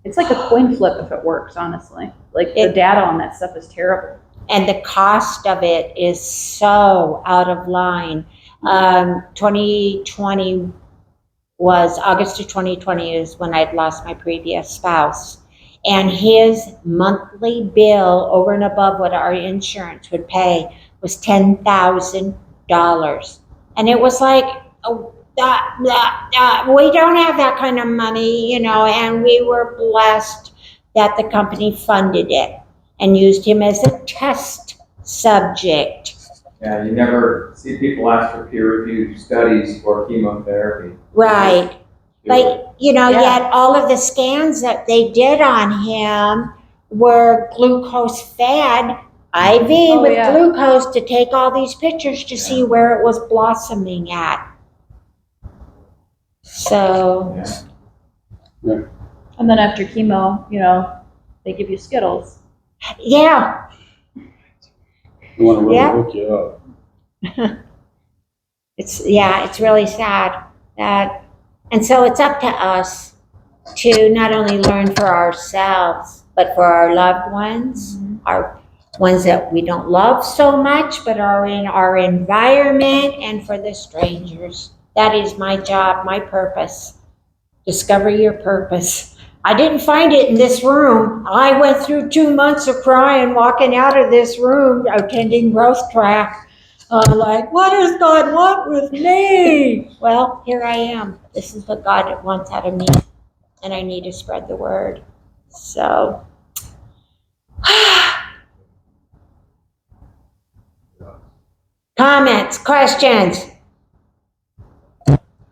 H: it's like a coin flip if it works, honestly. Like the data on that stuff is terrible.
A: And the cost of it is so out of line. 2020 was, August of 2020 is when I'd lost my previous spouse. And his monthly bill over and above what our insurance would pay was $10,000. And it was like, we don't have that kind of money, and we were blessed that the company funded it and used him as a test subject.
I: Yeah, you never see people ask for peer-reviewed studies for chemotherapy.
A: Right. But,
H: Yeah.
A: yet all of the scans that they did on him were glucose fed IV
H: Oh,
A: with
H: yeah.
A: glucose to take all these pictures to see where it was blossoming at. So,
H: And then after chemo, you know, they give you Skittles.
A: yeah,
F: You want to really
A: Yeah.
F: hook you up.
A: it's really sad that, and so it's up to us to not only learn for ourselves, but for our loved ones, our ones that we don't love so much, but are in our environment, and for the strangers. That is my job, my purpose. Discover your purpose. I didn't find it in this room. I went through 2 months of crying, walking out of this room, attending growth track. Like, what does God want with me? Well, here I am. This is what God wants out of me, and I need to spread the word. So, comments, questions?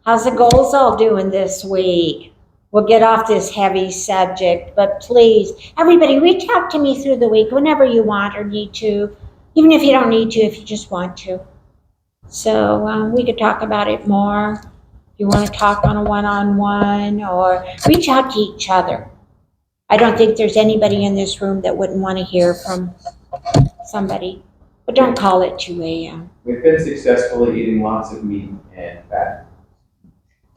A: How's the goals all doing this week? We'll get off this heavy subject, but please, everybody, reach out to me through the week whenever you want or need to, even if you don't need to, if you just want to. So we could talk about it more. If you want to talk on a one-on-one, or reach out to each other. I don't think there's anybody in this room that wouldn't want to hear from somebody, but don't call it 2 a.m.
I: We've been successfully eating lots of meat and fat.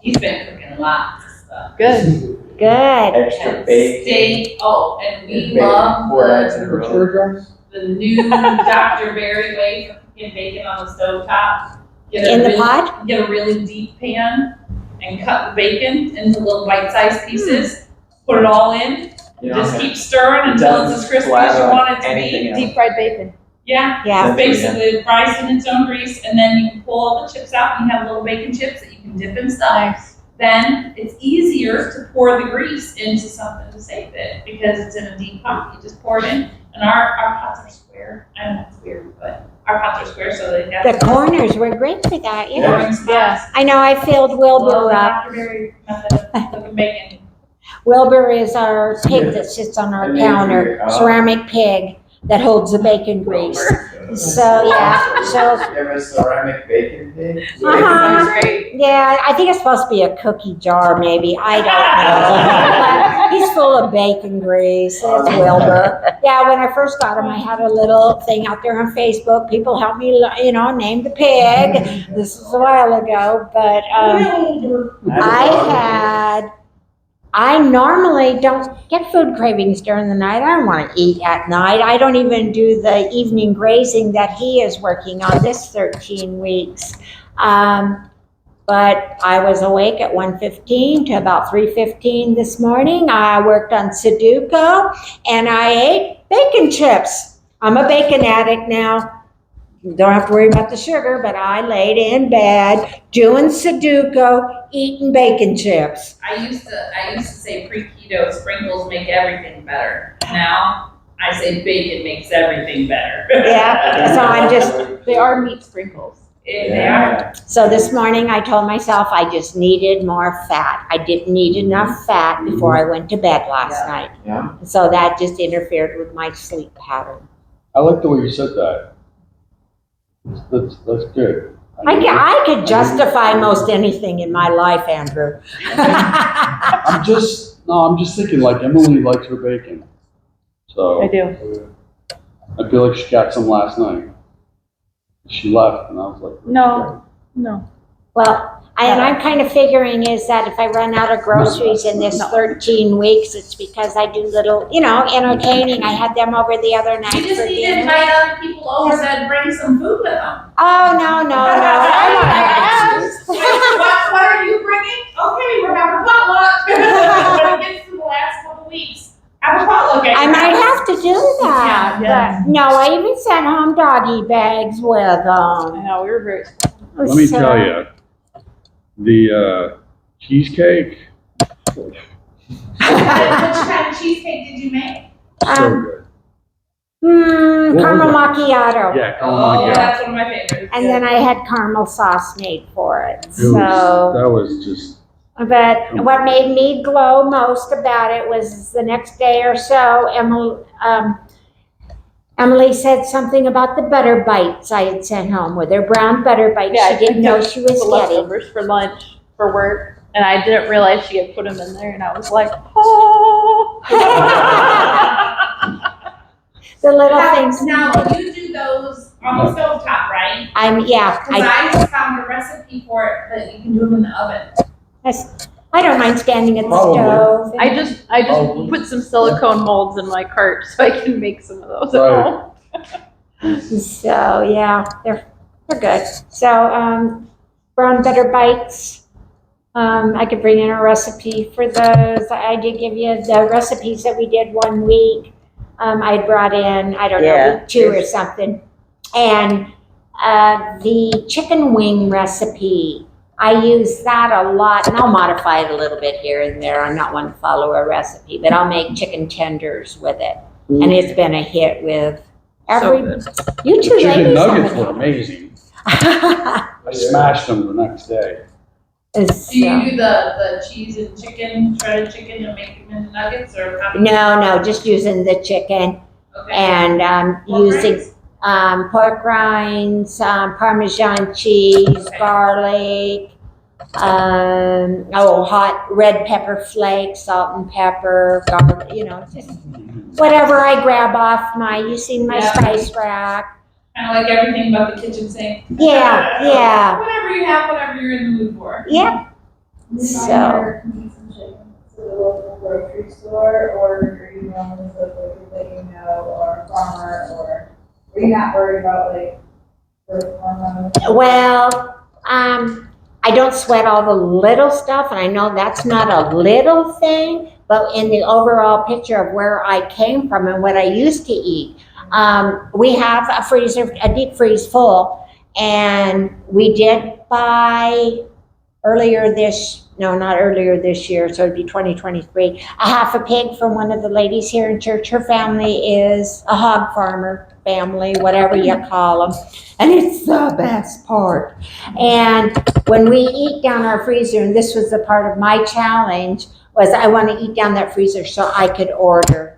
G: He's been cooking lots of stuff.
H: Good.
A: Good.
I: Extra
G: And
I: bacon.
G: steak, oh, and we
I: Bacon
G: love
I: 4 nights in a
F: Which
I: row.
F: word, guys?
G: the new Dr. Berry way for cooking bacon on the stovetop.
A: In the pot?
G: Get a really deep pan and cut the bacon into little bite-sized pieces. Put it all in.
I: You know,
G: Just keep stirring
I: it
G: until it's
I: doesn't
G: as crispy as you
I: slather
G: want
I: on
G: it to
I: anything
G: be.
I: else.
H: Deep fried bacon.
G: Yeah,
A: Yeah.
G: basically it fries in its own grease, and then you can pull all the chips out, and you have little bacon chips that you can dip in stuff.
H: Nice.
G: Then it's easier to pour the grease into something to save it, because it's in a deep pot. You just pour it in, and our pots are square. I don't know if it's weird, but our pots are square, so they got
A: The corners were great for that, yeah.
G: pouring spots.
A: I know, I filled Wilbur up.
G: Dr. Berry method of cooking bacon.
A: Wilbur is our pig that sits on our
I: And
A: counter,
I: maybe,
A: ceramic pig that holds the bacon grease. So, yeah, so,
I: You have a ceramic bacon pig?
A: Uh-huh.
G: Sounds great.
A: yeah, I think it's supposed to be a cookie jar, maybe, I don't know. But he's full of bacon grease, it's Wilbur. Yeah, when I first got him, I had a little thing out there on Facebook, people helped me, name the pig. This was a while ago, but, I normally don't get food cravings during the night. I don't want to eat at night. I don't even do the evening grazing that he is working on this 13 weeks. But I was awake at 1:15 to about 3:15 this morning. I worked on Sudoku and I ate bacon chips. I'm a bacon addict now. Don't have to worry about the sugar, but I laid in bed doing Sudoku, eating bacon chips.
G: I used to say pre-keto sprinkles make everything better. Now I say bacon makes everything better.
A: Yeah, so I'm just,
H: They are meat sprinkles.
G: They are.
A: so this morning I told myself I just needed more fat. I didn't need enough fat before I went to bed last night.
I: Yeah.
A: So that just interfered with my sleep pattern.
F: I like the way you said that. That's good.
A: I could justify most anything in my life, Andrew.
F: I'm just thinking like Emily likes her bacon. So
H: I do.
F: I feel like she got some last night. She left and I was like,
H: No.
A: Well, and I'm kind of figuring is that if I run out of groceries in this 13 weeks, it's because I do little, entertaining. I had them over the other night
G: You just
A: for
G: need to
A: dinner.
G: invite other people over that bring some food with them.
A: Oh, no.
G: What are you bringing? Okay, we're having potluck. When it gets to the last couple weeks, have a potluck.
A: I might have to do that.
G: Yeah.
A: But no, I even sent home doggy bags with
H: I
A: them.
H: know, we were very.
F: let me tell you, the cheesecake,
G: Which kind of cheesecake did you make?
F: so good.
A: Caramel
F: What
A: macchiato.
F: Yeah, come
G: Oh,
F: on, yeah.
G: that's one of my favorites.
A: And then I had caramel sauce made for it.
F: That
A: So,
F: was just,
A: but what made me glow most about it was the next day or so, Emily said something about the butter bites I had sent home with her brown butter bites.
H: Yeah,
A: She didn't know she was
H: the
A: getting.
H: leftovers for lunch for work, and I didn't realize she had put them in there, and I was like, oh.
A: The little things.
G: Now, you do those on the stove top, right?
A: Yeah.
G: Because I just found a recipe for it, but you can do them in the oven.
A: I don't mind standing at the
F: Probably.
A: stove.
H: I just
F: Oh.
H: put some silicone molds in my cart so I can make some of those at
F: Right.
H: home.
A: So yeah, they're good. So brown butter bites. I could bring in a recipe for those. I did give you the recipes that we did one week. I brought in, I don't know,
C: Yeah.
A: week 2 or something. And the chicken wing recipe, I use that a lot, and I'll modify it a little bit here and there. I'm not one to follow a recipe, but I'll make chicken tenders with it. And it's been a hit with every,
H: good.
A: you two
F: Chicken
A: ladies
F: nuggets
A: have
F: were amazing. I smashed them the next day.
G: Do you do the cheese and chicken, shredded chicken, and make them into nuggets, or how do you?
A: No, just using the chicken
G: Okay.
A: and
G: Pork
A: using
G: rinds?
A: pork rinds, Parmesan cheese,
G: Okay.
A: garlic, hot red pepper flakes, salt and pepper, garlic, just whatever I grab off you seen my
G: Yeah.
A: spice rack.
G: Kind of like everything but the kitchen sink.
A: Yeah.
G: Whatever you have, whatever you're in the mood for.
A: Yep. So,
L: To the local grocery store, or are you going with a grocery that you know, or a farmer, or are you not worried about like growth hormones?
A: well, I don't sweat all the little stuff, and I know that's not a little thing, but in the overall picture of where I came from and what I used to eat, we have a freezer, a deep freeze full, and we did buy not earlier this year, so it'd be 2023, a half a pig from one of the ladies here in church. Her family is a hog farmer family, whatever you call them, and it's the best part. And when we eat down our freezer, and this was the part of my challenge, was I want to eat down that freezer so I could order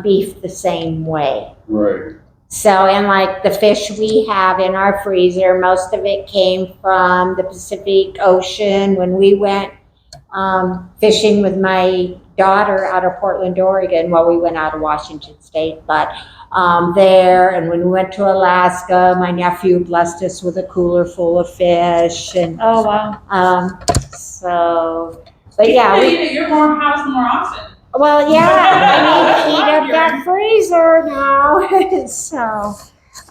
A: beef the same way.
F: Right.
A: So, and like the fish we have in our freezer, most of it came from the Pacific Ocean when we went fishing with my daughter out of Portland, Oregon. Well, we went out of Washington State, but there. And when we went to Alaska, my nephew blessed us with a cooler full of fish. And
H: Oh, wow.
A: but yeah.
G: You eat at your house more often.
A: Well, yeah, I need to heat up that freezer now. So,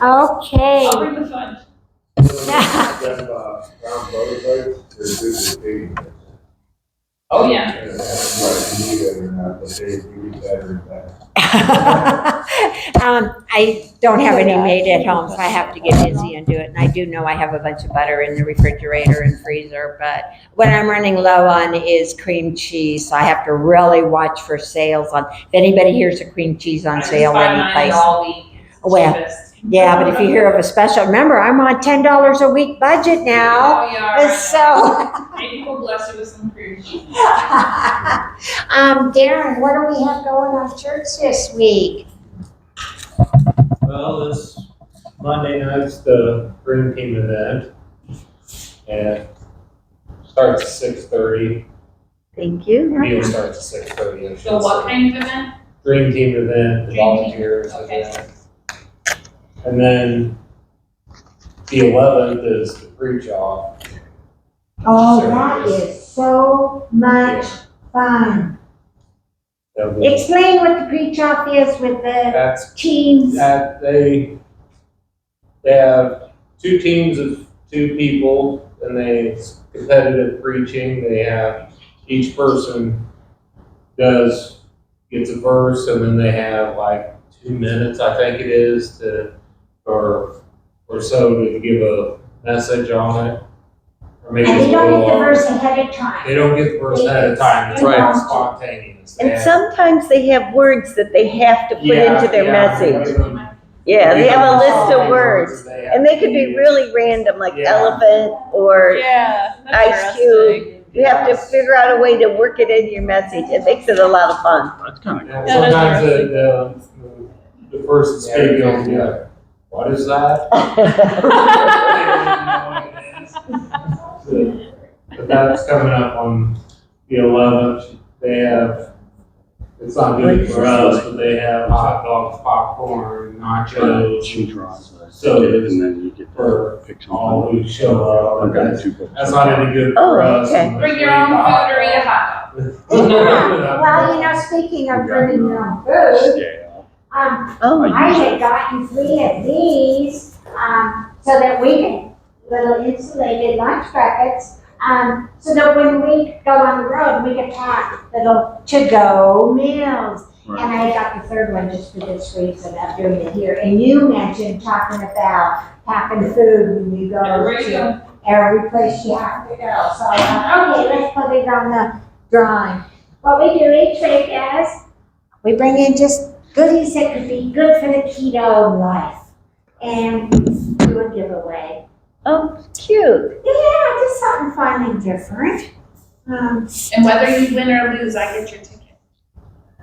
A: okay.
G: I'll bring the fudge. Oh, yeah.
A: I don't have any made at home, so I have to get busy and do it. And I do know I have a bunch of butter in the refrigerator and freezer, but what I'm running low on is cream cheese. So I have to really watch for sales on, if anybody hears a cream cheese on sale any place.
G: all week. It's
A: Well,
G: cheapest.
A: Yeah, but if you hear of a special, remember, I'm on $10 a week budget now.
G: Oh, yeah.
A: So,
G: Maybe we'll bless you with some cream cheese.
A: Darren, what do we have going on church this week?
J: Well, this Monday night's the Dream Team event, and starts at 6:30.
C: Thank you.
J: Meal starts at 6:30. I should
G: So what
J: say.
G: kind of event?
J: Dream Team event, the
G: Dream Team,
J: volunteers
G: okay.
J: event. And then the 11th is the preach-off.
A: Oh, that is so much fun.
J: That'll be-
A: Explain what the pre-chop is with the
J: That's
A: teams.
J: that they have 2 teams of 2 people, and it's competitive preaching. They have each person gets a verse, and then they have like 2 minutes, I think it is, or so to give a message on it. Or maybe
A: And
J: it's
A: they
J: a
A: don't
J: little
A: get the
J: longer.
A: verse ahead of time.
J: They don't get the verse ahead of time. It's
A: Right.
J: all spontaneous.
C: And sometimes they have words that they have to put
J: Yeah,
C: into their
J: yeah,
C: message.
J: give them-
C: Yeah, they
J: give
C: have a
J: them
C: list of
J: some
C: words.
J: they have
C: And they
J: to
C: could be
J: use.
C: really random, like
J: Yeah.
C: elephant or
H: Yeah. That's
C: Ice
H: interesting.
C: Cube. You have to figure out a way to work it into your message. It makes it a lot of fun.
F: That's kind of
J: Yeah,
F: cool.
H: Yeah, that's
J: sometimes
H: interesting.
J: the the person speaking will be like, what is that? But that's coming up on the 11th. They have, it's not good for us, but they have hot dogs, popcorn, nachos,
F: She draws that.
J: sodas
F: And then you get
J: for
F: to pick
J: all
F: something.
J: who show up.
F: I've got 2 books.
J: That's not any good
C: Oh,
J: for us.
C: okay.
J: unless
G: Bring
J: we
G: your own
J: eat hot
G: food or eat a hot dog.
J: dogs.
A: Well, speaking of bringing your own food,
F: Scale.
C: Oh,
A: I had gotten 3 of these, so that we can, little insulated lunch buckets, so that when we go on the road, we can pack little to-go meals. And I got the 3rd one just for this reason of doing it here. And you mentioned talking about packing food when you go to every place you have to go. So I thought, okay, let's put it on the drawing. What we do each week is, we bring in just goodies that could be good for the keto life. And do a giveaway.
C: oh, cute.
A: Yeah, just something fun and different.
G: And whether you win or lose, I get your ticket.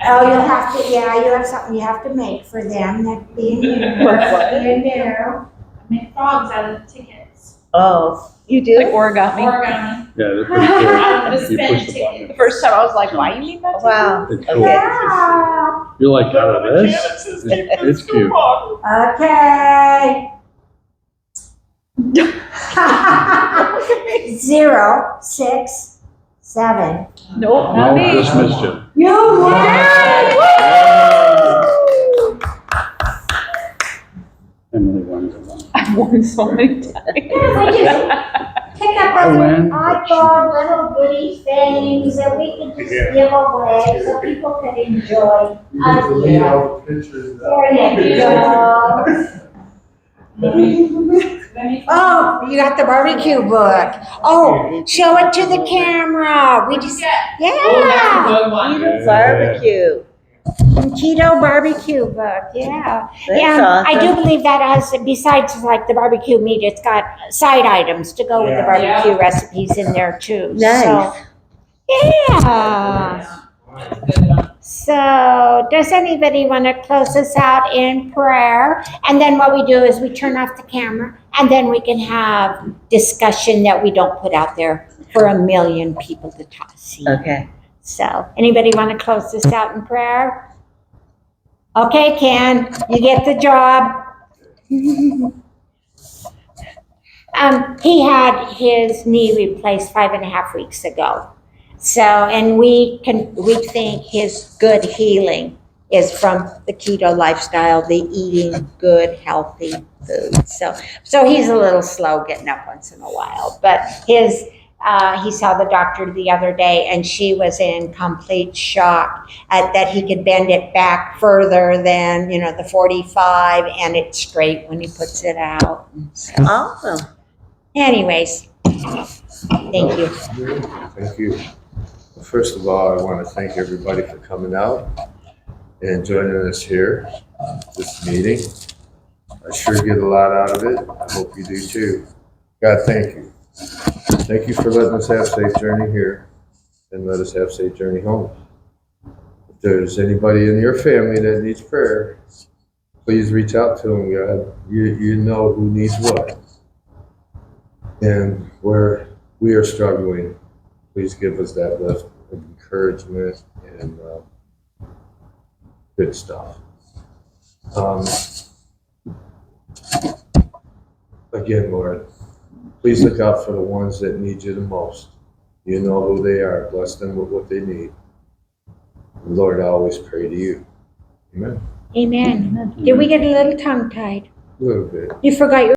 A: Oh, you'll have to, yeah, you have something you have to make for them, that'd be in there.
G: I make frogs out of the tickets.
C: Oh, you
H: Like
C: do?
H: origami.
G: Origami.
F: Yeah, they're pretty cool.
G: Out of the
F: You push
G: spin
F: the
G: ticket.
F: button.
H: The first time I was like, why you need that?
C: Wow,
F: It's cool.
C: okay.
A: Yeah,
F: You're like, out of this? It's cute.
A: okay. 0, 6, 7.
H: Nope, not
F: No,
H: me.
F: just mischief.
A: You win!
F: Emily wins it.
H: I've won so many times.
A: Pick up
F: I
A: those
F: win.
A: oddball little goodie things that we can just give away so people can enjoy.
J: You get to leave
A: Yeah.
J: all the pictures out.
A: There you go. Oh, you got the barbecue book. Oh, show it to the camera. We just,
G: Oh, that's a
A: yeah.
G: good one.
C: Keto barbecue.
A: Keto barbecue book, yeah.
C: That's
A: And I do
C: awesome.
A: believe that has, besides like the barbecue meat, it's got side items to go with the
J: Yeah.
A: barbecue recipes in there too.
C: Nice.
A: So, yeah.
G: That's a good one.
A: So, does anybody want to close us out in prayer? And then what we do is we turn off the camera and then we can have discussion that we don't put out there for a million people to see.
C: Okay.
A: So, anybody want to close this out in prayer? Okay, Ken, you get the job. He had his knee replaced 5.5 weeks ago. So, and we think his good healing is from the keto lifestyle, the eating good, healthy food. So he's a little slow getting up once in a while, but he saw the doctor the other day and she was in complete shock at that he could bend it back further than, the 45 and it's straight when he puts it out. So,
C: Awesome.
A: anyways, thank you.
B: Thank you. First of all, I want to thank everybody for coming out and joining us here, this meeting. I sure get a lot out of it. I hope you do too. God, thank you. Thank you for letting us have safe journey here and let us have safe journey home. If there's anybody in your family that needs prayer, please reach out to them, God. You know who needs what. And where we are struggling, please give us that lift of encouragement and good stuff. Again, Lord, please look out for the ones that need you the most. You know who they are. Bless them with what they need. Lord, I always pray to you. Amen.
A: Amen. Did we get a little tongue-tied?
B: A little bit.
A: You forgot your